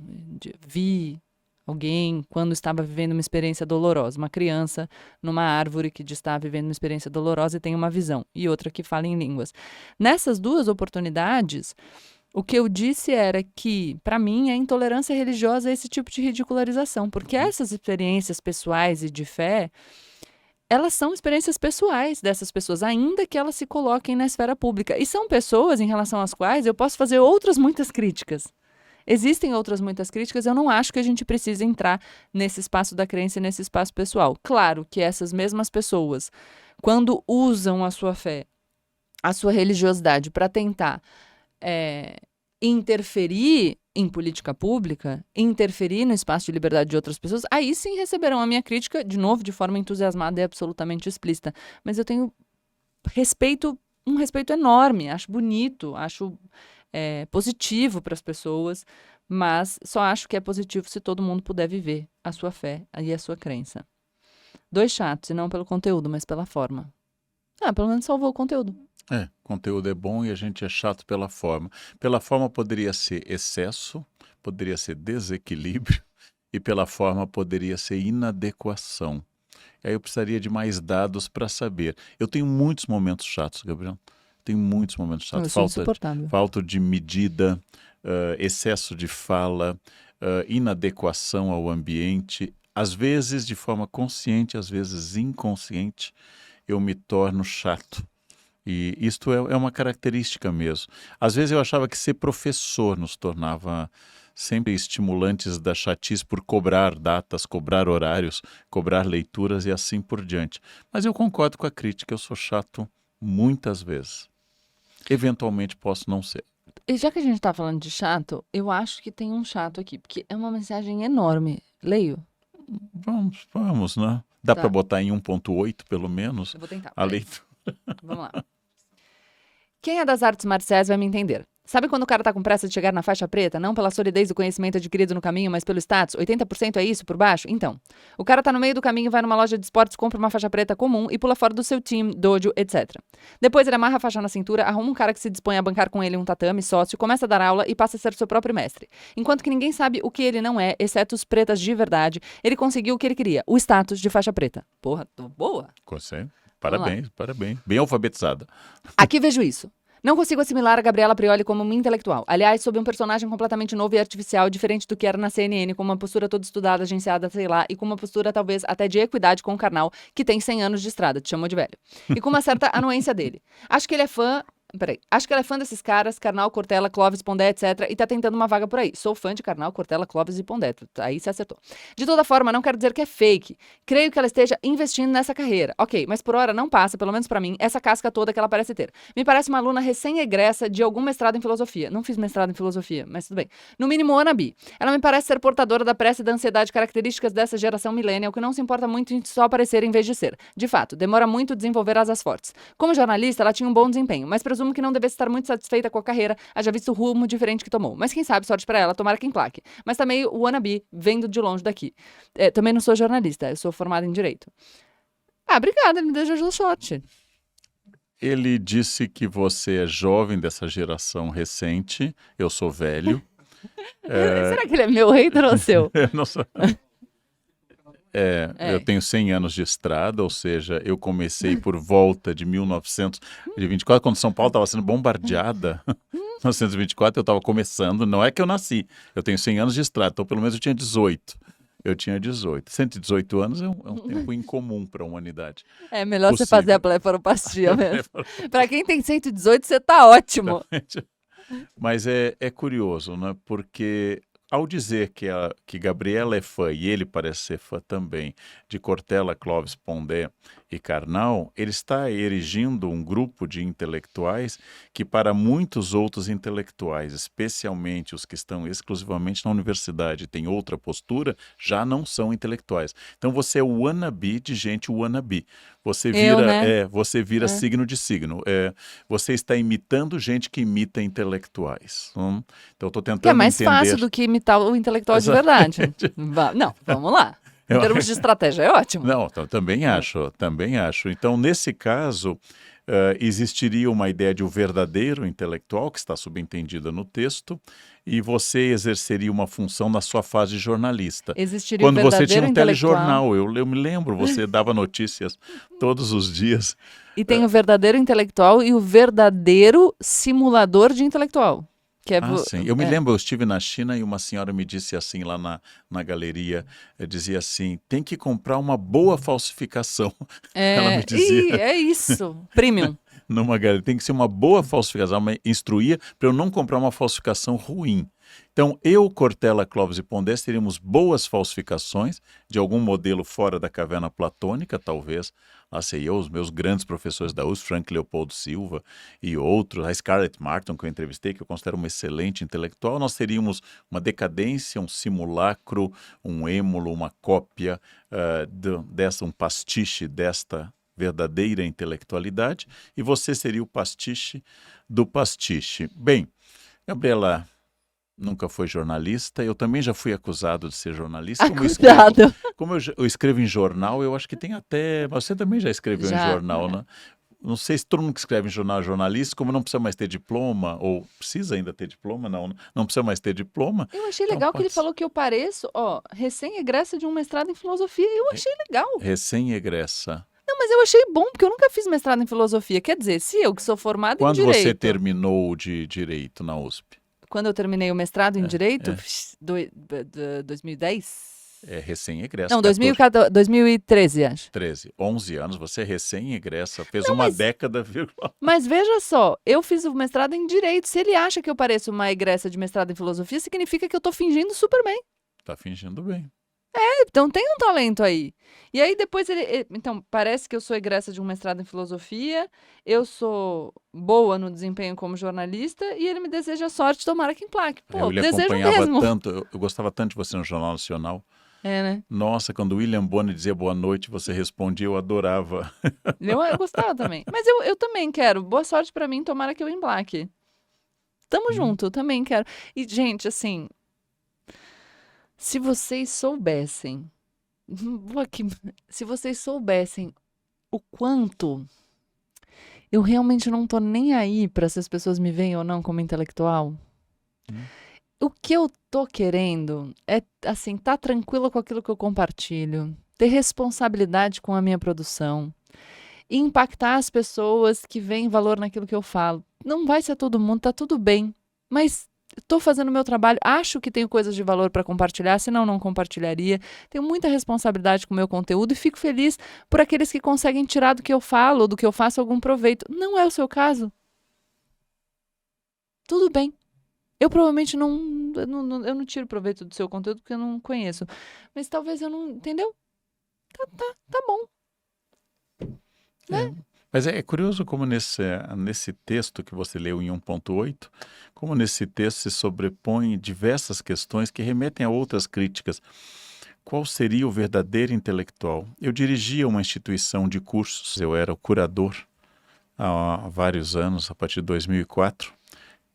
Vi alguém quando estava vivendo uma experiência dolorosa, uma criança numa árvore que está vivendo uma experiência dolorosa e tem uma visão, e outra que fala em línguas. Nessas duas oportunidades, O que eu disse era que, para mim, a intolerância religiosa é esse tipo de ridicularização, porque essas experiências pessoais e de fé, elas são experiências pessoais dessas pessoas, ainda que elas se coloquem na esfera pública. E são pessoas em relação às quais eu posso fazer outras muitas críticas. Existem outras muitas críticas, eu não acho que a gente precisa entrar nesse espaço da crença e nesse espaço pessoal. Claro que essas mesmas pessoas, quando usam a sua fé, a sua religiosidade para tentar interferir em política pública, interferir no espaço de liberdade de outras pessoas, aí sim receberão a minha crítica, de novo, de forma entusiasmada e absolutamente explícita. Mas eu tenho um respeito enorme, acho bonito, acho positivo para as pessoas, mas só acho que é positivo se todo mundo puder viver a sua fé e a sua crença. 2 chatos, e não pelo conteúdo, mas pela forma. Pelo menos salvou o conteúdo. Conteúdo é bom e a gente é chato pela forma. Pela forma poderia ser excesso, poderia ser desequilíbrio e pela forma poderia ser inadequação. Aí eu precisaria de mais dados para saber. Eu tenho muitos momentos chatos, Gabriel. Tenho muitos momentos chatos. Falta de medida, excesso de fala, inadequação ao ambiente. Às vezes de forma consciente, às vezes inconsciente, eu me torno chato. E isto é uma característica mesmo. Às vezes eu achava que ser professor nos tornava sempre estimulantes da chatice por cobrar datas, cobrar horários, cobrar leituras e assim por diante. Mas eu concordo com a crítica, eu sou chato muitas vezes. Eventualmente posso não ser. E já que a gente está falando de chato, eu acho que tem um chato aqui, porque é uma mensagem enorme. Leio? Vamos, né? Dá Tá. para botar em 1.8 pelo menos Eu vou tentar. a leitura. Vamos lá. Quem é das artes marciais vai me entender. Sabe quando o cara tá com pressa de chegar na faixa preta? Não pela solidez do conhecimento adquirido no caminho, mas pelo status? 80% é isso por baixo? Então, o cara tá no meio do caminho, vai numa loja de esportes, compra uma faixa preta comum e pula fora do seu time, dojo, etc. Depois ele amarra a faixa na cintura, arruma um cara que se dispõe a bancar com ele um tatame, sócio, começa a dar aula e passa a ser seu próprio mestre. Enquanto que ninguém sabe o que ele não é, exceto os pretas de verdade, ele conseguiu o que ele queria, o status de faixa preta. Porra, tô boa. Consegue? Parabéns. Bem alfabetizada. Aqui vejo isso. Não consigo assimilar a Gabriela Prioli como uma intelectual. Aliás, sob um personagem completamente novo e artificial, diferente do que era na CNN, com uma postura toda estudada, agenciada, sei lá, e com uma postura talvez até de equidade com o Karnal, que tem 100 anos de estrada, te chamou de velho. E com uma certa anuência dele. Acho que ele é fã... Acho que ela é fã desses caras, Karnal, Cortella, Clóvis, Pondé, etc. E tá tentando uma vaga por aí. Sou fã de Karnal, Cortella, Clóvis e Pondé. Aí se acertou. De toda forma, não quero dizer que é fake. Creio que ela esteja investindo nessa carreira. Ok, mas por hora não passa, pelo menos pra mim, essa casca toda que ela parece ter. Me parece uma aluna recém-egressa de algum mestrado em filosofia. Não fiz mestrado em filosofia, mas tudo bem. No mínimo, wannabe. Ela me parece ser portadora da pressa e da ansiedade características dessa geração millennial, que não se importa muito em só aparecer em vez de ser. De fato, demora muito desenvolver asas fortes. Como jornalista, ela tinha um bom desempenho, mas presumo que não devesse estar muito satisfeita com a carreira, haja visto o rumo diferente que tomou. Mas quem sabe, sorte pra ela, tomara quem plaque. Mas tá meio wannabe, vendo de longe daqui. Também não sou jornalista, eu sou formada em Direito. Obrigada, ele me desejou sorte. Ele disse que você é jovem dessa geração recente, eu sou velho. Será que ele é meu hater ou seu? Eu não sou... Eu tenho 100 anos de estrada, ou seja, eu comecei por volta de 1924, quando São Paulo estava sendo bombardeada. 1924 eu estava começando, não é que eu nasci, eu tenho 100 anos de estrada, então pelo menos eu tinha 18. Eu tinha 18. 118 anos é um tempo incomum para a humanidade. É melhor Possível. você fazer a blefaroplastia mesmo. Para quem tem 118, você tá ótimo. Mas é curioso, né? Porque ao dizer que Gabriela é fã, e ele parece ser fã também, de Cortella, Clóvis, Pondé e Karnal, ele está erigindo um grupo de intelectuais que para muitos outros intelectuais, especialmente os que estão exclusivamente na universidade, têm outra postura, já não são intelectuais. Então você é o wannabe de gente wannabe. Você vira, você vira signo de signo. Você está imitando gente que imita intelectuais. Então eu estou tentando Que é mais entender... fácil do que imitar o intelectual de verdade. Não, vamos lá. Em termos de estratégia, é ótimo. Não, também acho. Então, nesse caso, existiria uma ideia de um verdadeiro intelectual, que está subentendida no texto, e você exerceria uma função na sua fase de jornalista. Existiria Quando você tinha um intelectual. telejornal, eu me lembro, você dava notícias todos os dias. E tem o verdadeiro intelectual e o verdadeiro simulador de intelectual. Que é Sim. Eu me lembro, eu estive na China e uma senhora me disse assim lá na galeria, dizia assim, tem que comprar uma boa falsificação. Ela me dizia. É isso. Premium. Numa galeria, tem que ser uma boa falsificação, me instruía para eu não comprar uma falsificação ruim. Então, eu, Cortella, Clóvis e Pondé teríamos boas falsificações de algum modelo fora da caverna platônica, talvez. Lá sei eu, os meus grandes professores da USP, Frank Leopoldo Silva e outros, a Scarlett Martin, que eu entrevistei, que eu considero uma excelente intelectual, nós teríamos uma decadência, um simulacro, um êmulo, uma cópia, um pastiche desta verdadeira intelectualidade, e você seria o pastiche do pastiche. Bem, Gabriela nunca foi jornalista, eu também já fui acusado de ser jornalista. Como eu escrevo em jornal, eu acho que tem até... Você também já escreveu em jornal, né? Não sei se todo mundo que escreve em jornal é jornalista, como não precisa mais ter diploma, ou precisa ainda ter diploma, não precisa mais ter diploma. Eu achei legal que ele falou que eu pareço, recém-egressa de um mestrado em filosofia. Eu achei legal. Recém-egressa. Não, mas eu achei bom, porque eu nunca fiz mestrado em filosofia. Quer dizer, se eu que sou formada em direito... Quando você terminou de direito na USP? Quando eu terminei o mestrado em direito, 2010? É recém-egressa. Não, 2013, acho. 11 anos, você é recém-egressa, fez uma década, vírgula. Mas veja só, eu fiz o mestrado em direito. Se ele acha que eu pareço uma egressa de mestrado em filosofia, significa que eu tô fingindo super bem. Tá fingindo bem. Então tem um talento aí. E aí depois então, parece que eu sou egressa de um mestrado em filosofia, eu sou boa no desempenho como jornalista e ele me deseja sorte, tomara que emplaque. Pô, ele desejo acompanhava mesmo. tanto, eu gostava tanto de você no Jornal Nacional. Né? Nossa, quando o William Bonner dizia boa noite, você respondia, eu adorava. Eu gostava também. Mas eu também quero. Boa sorte pra mim, tomara que eu emplaque. Tamo junto, eu também quero. E, gente, assim... Se vocês soubessem, o quanto eu realmente não tô nem aí para se as pessoas me veem ou não como intelectual. O que eu tô querendo é, assim, tá tranquila com aquilo que eu compartilho, ter responsabilidade com a minha produção, e impactar as pessoas que veem valor naquilo que eu falo. Não vai ser todo mundo, tá tudo bem, mas... Estou fazendo o meu trabalho, acho que tenho coisas de valor para compartilhar, senão não compartilharia. Tenho muita responsabilidade com o meu conteúdo e fico feliz por aqueles que conseguem tirar do que eu falo ou do que eu faço algum proveito. Não é o seu caso? Tudo bem. Eu provavelmente eu não tiro proveito do seu conteúdo porque eu não conheço. Mas talvez eu não... Entendeu? Tá bom. Né? Mas é curioso como nesse texto que você leu em 1.8, como nesse texto se sobrepõem diversas questões que remetem a outras críticas. Qual seria o verdadeiro intelectual? Eu dirigia uma instituição de cursos, eu era o curador há vários anos, a partir de 2004,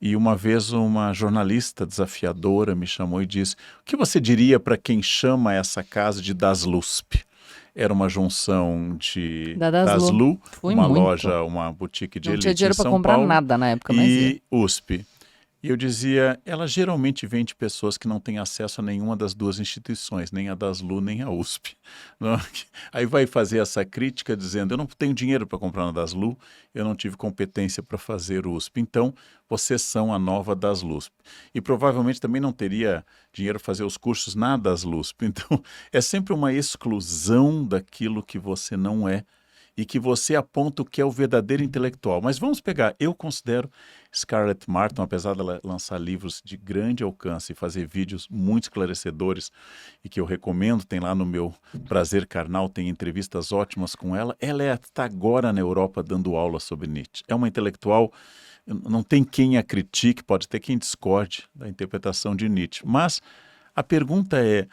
e uma vez uma jornalista desafiadora me chamou e disse: o que você diria para quem chama essa casa de Das Lusp? Era uma junção de Daslu, uma loja, uma boutique de elite em São Paulo. Não tinha dinheiro para comprar nada na época, mas e USP. E eu dizia, ela geralmente vem de pessoas que não têm acesso a nenhuma das duas instituições, nem a Daslu, nem a USP. Não? Aí vai fazer essa crítica dizendo, eu não tenho dinheiro para comprar na Daslu, eu não tive competência para fazer USP, então vocês são a nova Daslusp. E provavelmente também não teria dinheiro para fazer os cursos na Daslusp. Então é sempre uma exclusão daquilo que você não é e que você aponta o que é o verdadeiro intelectual. Mas vamos pegar, eu considero Scarlett Martin, apesar dela lançar livros de grande alcance e fazer vídeos muito esclarecedores e que eu recomendo, tem lá no meu Prazer Carnal, tem entrevistas ótimas com ela, está agora na Europa dando aula sobre Nietzsche. É uma intelectual, não tem quem a critique, pode ter quem discorde da interpretação de Nietzsche. Mas a pergunta é,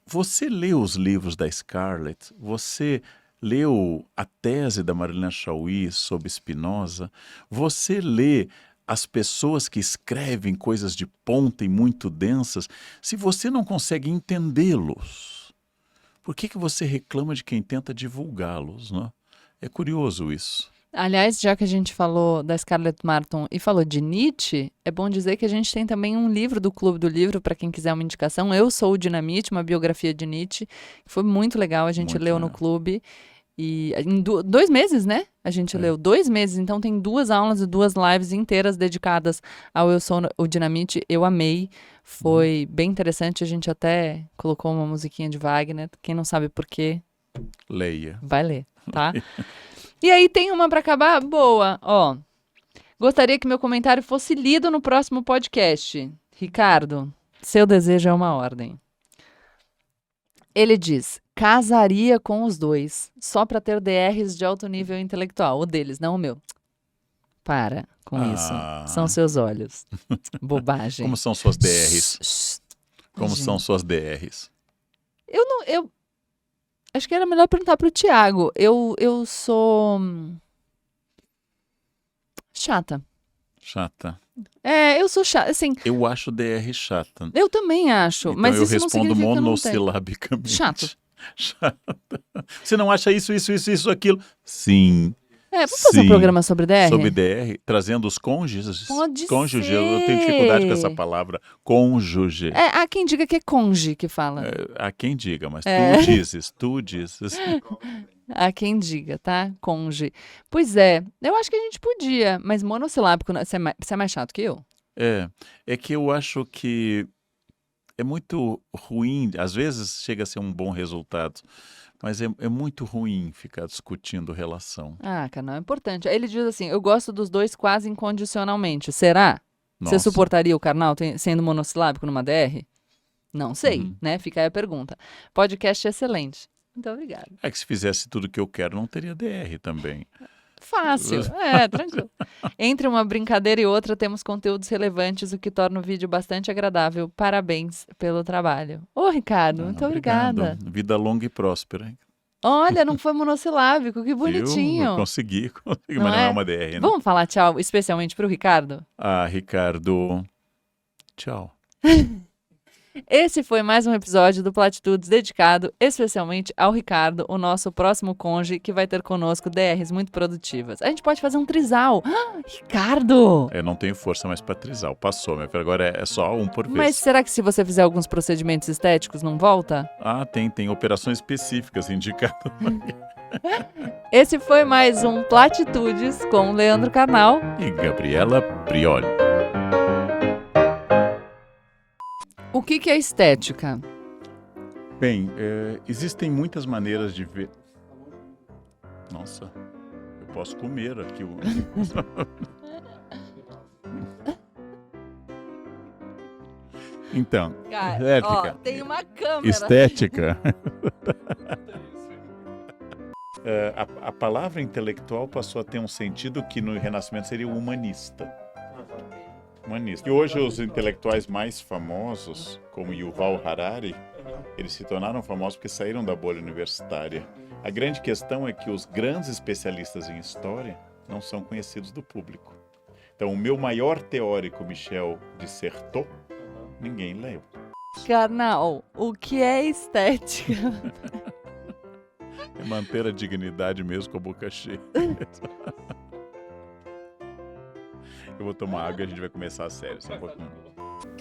você leu os livros da Scarlett? Você leu a tese da Marilyn Chauí sobre Spinoza? Você lê as pessoas que escrevem coisas de ponta e muito densas? Se você não consegue entendê-los, por que você reclama de quem tenta divulgá-los, né? É curioso isso. Aliás, já que a gente falou da Scarlett Martin e falou de Nietzsche, é bom dizer que a gente tem também um livro do Clube do Livro, para quem quiser uma indicação. Eu Sou o Dinamite, uma biografia de Nietzsche. Foi muito legal, a gente leu no clube. E em 2 meses, né? A gente leu 2 meses, então tem 2 aulas e 2 lives inteiras dedicadas ao Eu Sou o Dinamite. Eu amei, foi bem interessante. A gente até colocou uma musiquinha de Wagner. Quem não sabe por quê, Leia. vai ler, tá? E aí tem uma pra acabar boa, ó. Gostaria que meu comentário fosse lido no próximo podcast. Ricardo, seu desejo é uma ordem. Ele diz, casaria com os 2, só pra ter DRs de alto nível intelectual. O deles, não o meu. Para com isso. São seus olhos. Bobagem. Como são suas DRs? Shhh. Como Gente. são suas DRs? Eu acho que era melhor perguntar pro Thiago. Eu sou chata. Chata. Eu sou chata, assim, Eu acho DR chata. eu também acho, Então mas eu isso não respondo significa que eu não tenho. monossilabicamente. Chato. Chata. Você não acha isso, aquilo? Sim. Vamos fazer um Sim. programa sobre DR? Sobre DR, trazendo os cônjuges. Pode cônjuge, ser. eu tenho dificuldade com essa palavra. Cônjuge. Há quem diga que é conge que fala. Há quem diga, mas tu dizes. Há quem diga, tá? Conge. Pois é, eu acho que a gente podia, mas monossilábico, você é mais chato que eu? É que eu acho que é muito ruim, às vezes chega a ser um bom resultado, mas é muito ruim ficar discutindo relação. Canal é importante. Aí ele diz assim, eu gosto dos 2 quase incondicionalmente. Será? Você Nossa. suportaria o carnal sendo monossilábico numa DR? Não sei, né? Fica aí a pergunta. Podcast excelente. Muito obrigada. É que se fizesse tudo que eu quero, não teria DR também. Fácil, tranquilo. Entre uma brincadeira e outra, temos conteúdos relevantes, o que torna o vídeo bastante agradável. Parabéns pelo trabalho. Ô, Ricardo, muito Obrigado. obrigada. Vida longa e próspera. Olha, não foi monossilábico, que Viu? bonitinho. Eu consegui, Não mas não é? é uma DR, né? Vamos falar tchau, especialmente pro Ricardo? Ricardo, tchau. Esse foi mais um episódio do Platitudes dedicado especialmente ao Ricardo, o nosso próximo conge, que vai ter conosco DRs muito produtivas. A gente pode fazer um trisal. Ricardo! Eu não tenho força mais pra trisal. Passou, meu filho. Agora é só um por vez. Mas será que se você fizer alguns procedimentos estéticos, não volta? Tem operações específicas indicadas. Esse foi mais um Platitudes com Leandro Carnal E Gabriela Prioli. O que é estética? Bem, existem muitas maneiras de ver. Nossa, eu posso comer aqui. Então, estética. Tem uma câmera. Estética. A palavra intelectual passou a ter um sentido que no Renascimento seria o humanista. E hoje os intelectuais mais famosos, como Yuval Harari, eles se tornaram famosos porque saíram da bolha universitária. A grande questão é que os grandes especialistas em história não são conhecidos do público. Então, o meu maior teórico, Michel Dissertot, ninguém leu. Carnal, o que é estética? É manter a dignidade mesmo com a boca cheia. Eu vou tomar água e a gente vai começar a sério. Só um pouquinho.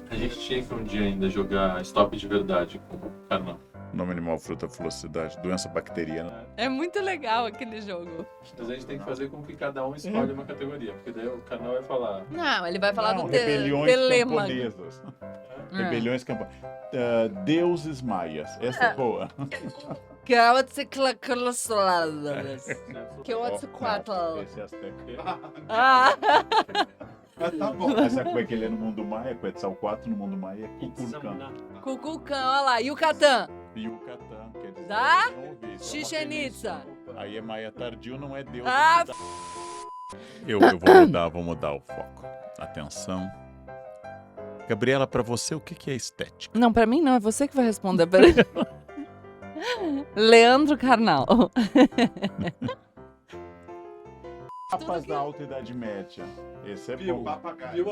A gente tinha que um dia ainda jogar Stop de Verdade com o Carnal. Nome animal, fruta, velocidade, doença bacteriana. É muito legal aquele jogo. Mas a gente tem que fazer com que cada um escolha uma categoria, porque daí o Carnal vai falar. Não, ele vai falar Não, do rebeliões telema. camponesas. Rebeliões camponesas. Deuses maias. Essa é boa. Que é o quatro. Esse é azteca. Tá bom. Mas sabe como é que ele é no mundo maia? Quetzalcoatl no mundo maia é Kukulkan. Cucucã, olha lá. Yucatán. Yucatán, quer dizer... Tá? eu não ouvi, isso é uma Chichen Itza. Aí é maia tardio, não é Deus. Ah, Eu vou mudar o foco. Atenção. Gabriela, pra você, o que é estética? Não, pra mim não. É você que vai responder. Peraí. Leandro Carnal. Papas da Alta Idade Média. Esse é bom. Papagaio.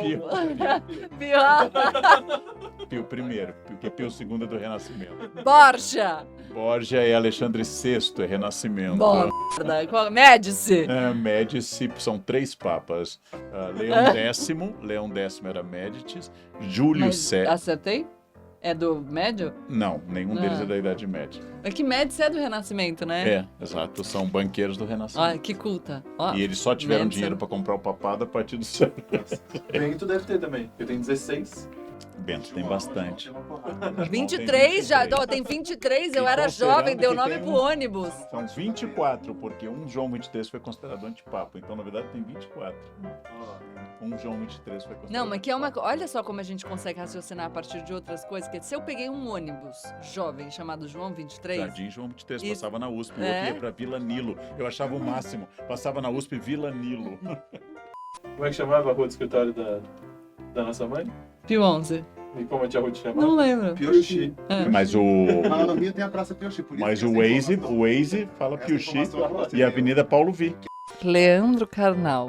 Pio primeiro, porque Pio II é do Renascimento. Borja. Borgia é Alexandre VI, é Renascimento. Borda. Médici. Médici, são 3 papas. Leão X era Médicis. Júlio Mas César. acertei? É do Médio? Não, nenhum deles é da Idade Média. É que Médici é do Renascimento, né? É, exato. São banqueiros do Renascimento. Olha, que culta. Ó, E eles só tiveram Médici. dinheiro para comprar o papado a partir do século. Bento deve ter também. Eu tenho 16. Bento tem bastante. 23 já, ó, tem 23, eu E era considerando jovem, deu que nome tem pro um- ônibus. São 24, porque um João 23 foi considerado antipapa. Então, na verdade, tem 24. Um João 23 foi considerado. Não, mas que é uma. Olha só como a gente consegue raciocinar a partir de outras coisas. Que se eu peguei um ônibus jovem chamado João 23. Jardim João 23, Isso. passava na USP, o É? outro ia pra Vila Nilo. Eu achava o máximo. Passava na USP Vila Nilo. Como é que chamava a rua do escritório da nossa mãe? Pio 11. E como a tia Ruth chamava? Não lembro. Piochi. Mas o. Lá no Rio tem a Praça Piochi, por isso Mas que o essa Waze fala essa Piuchi informação você e a deu. Avenida Paulo Vi. Leandro Carnal.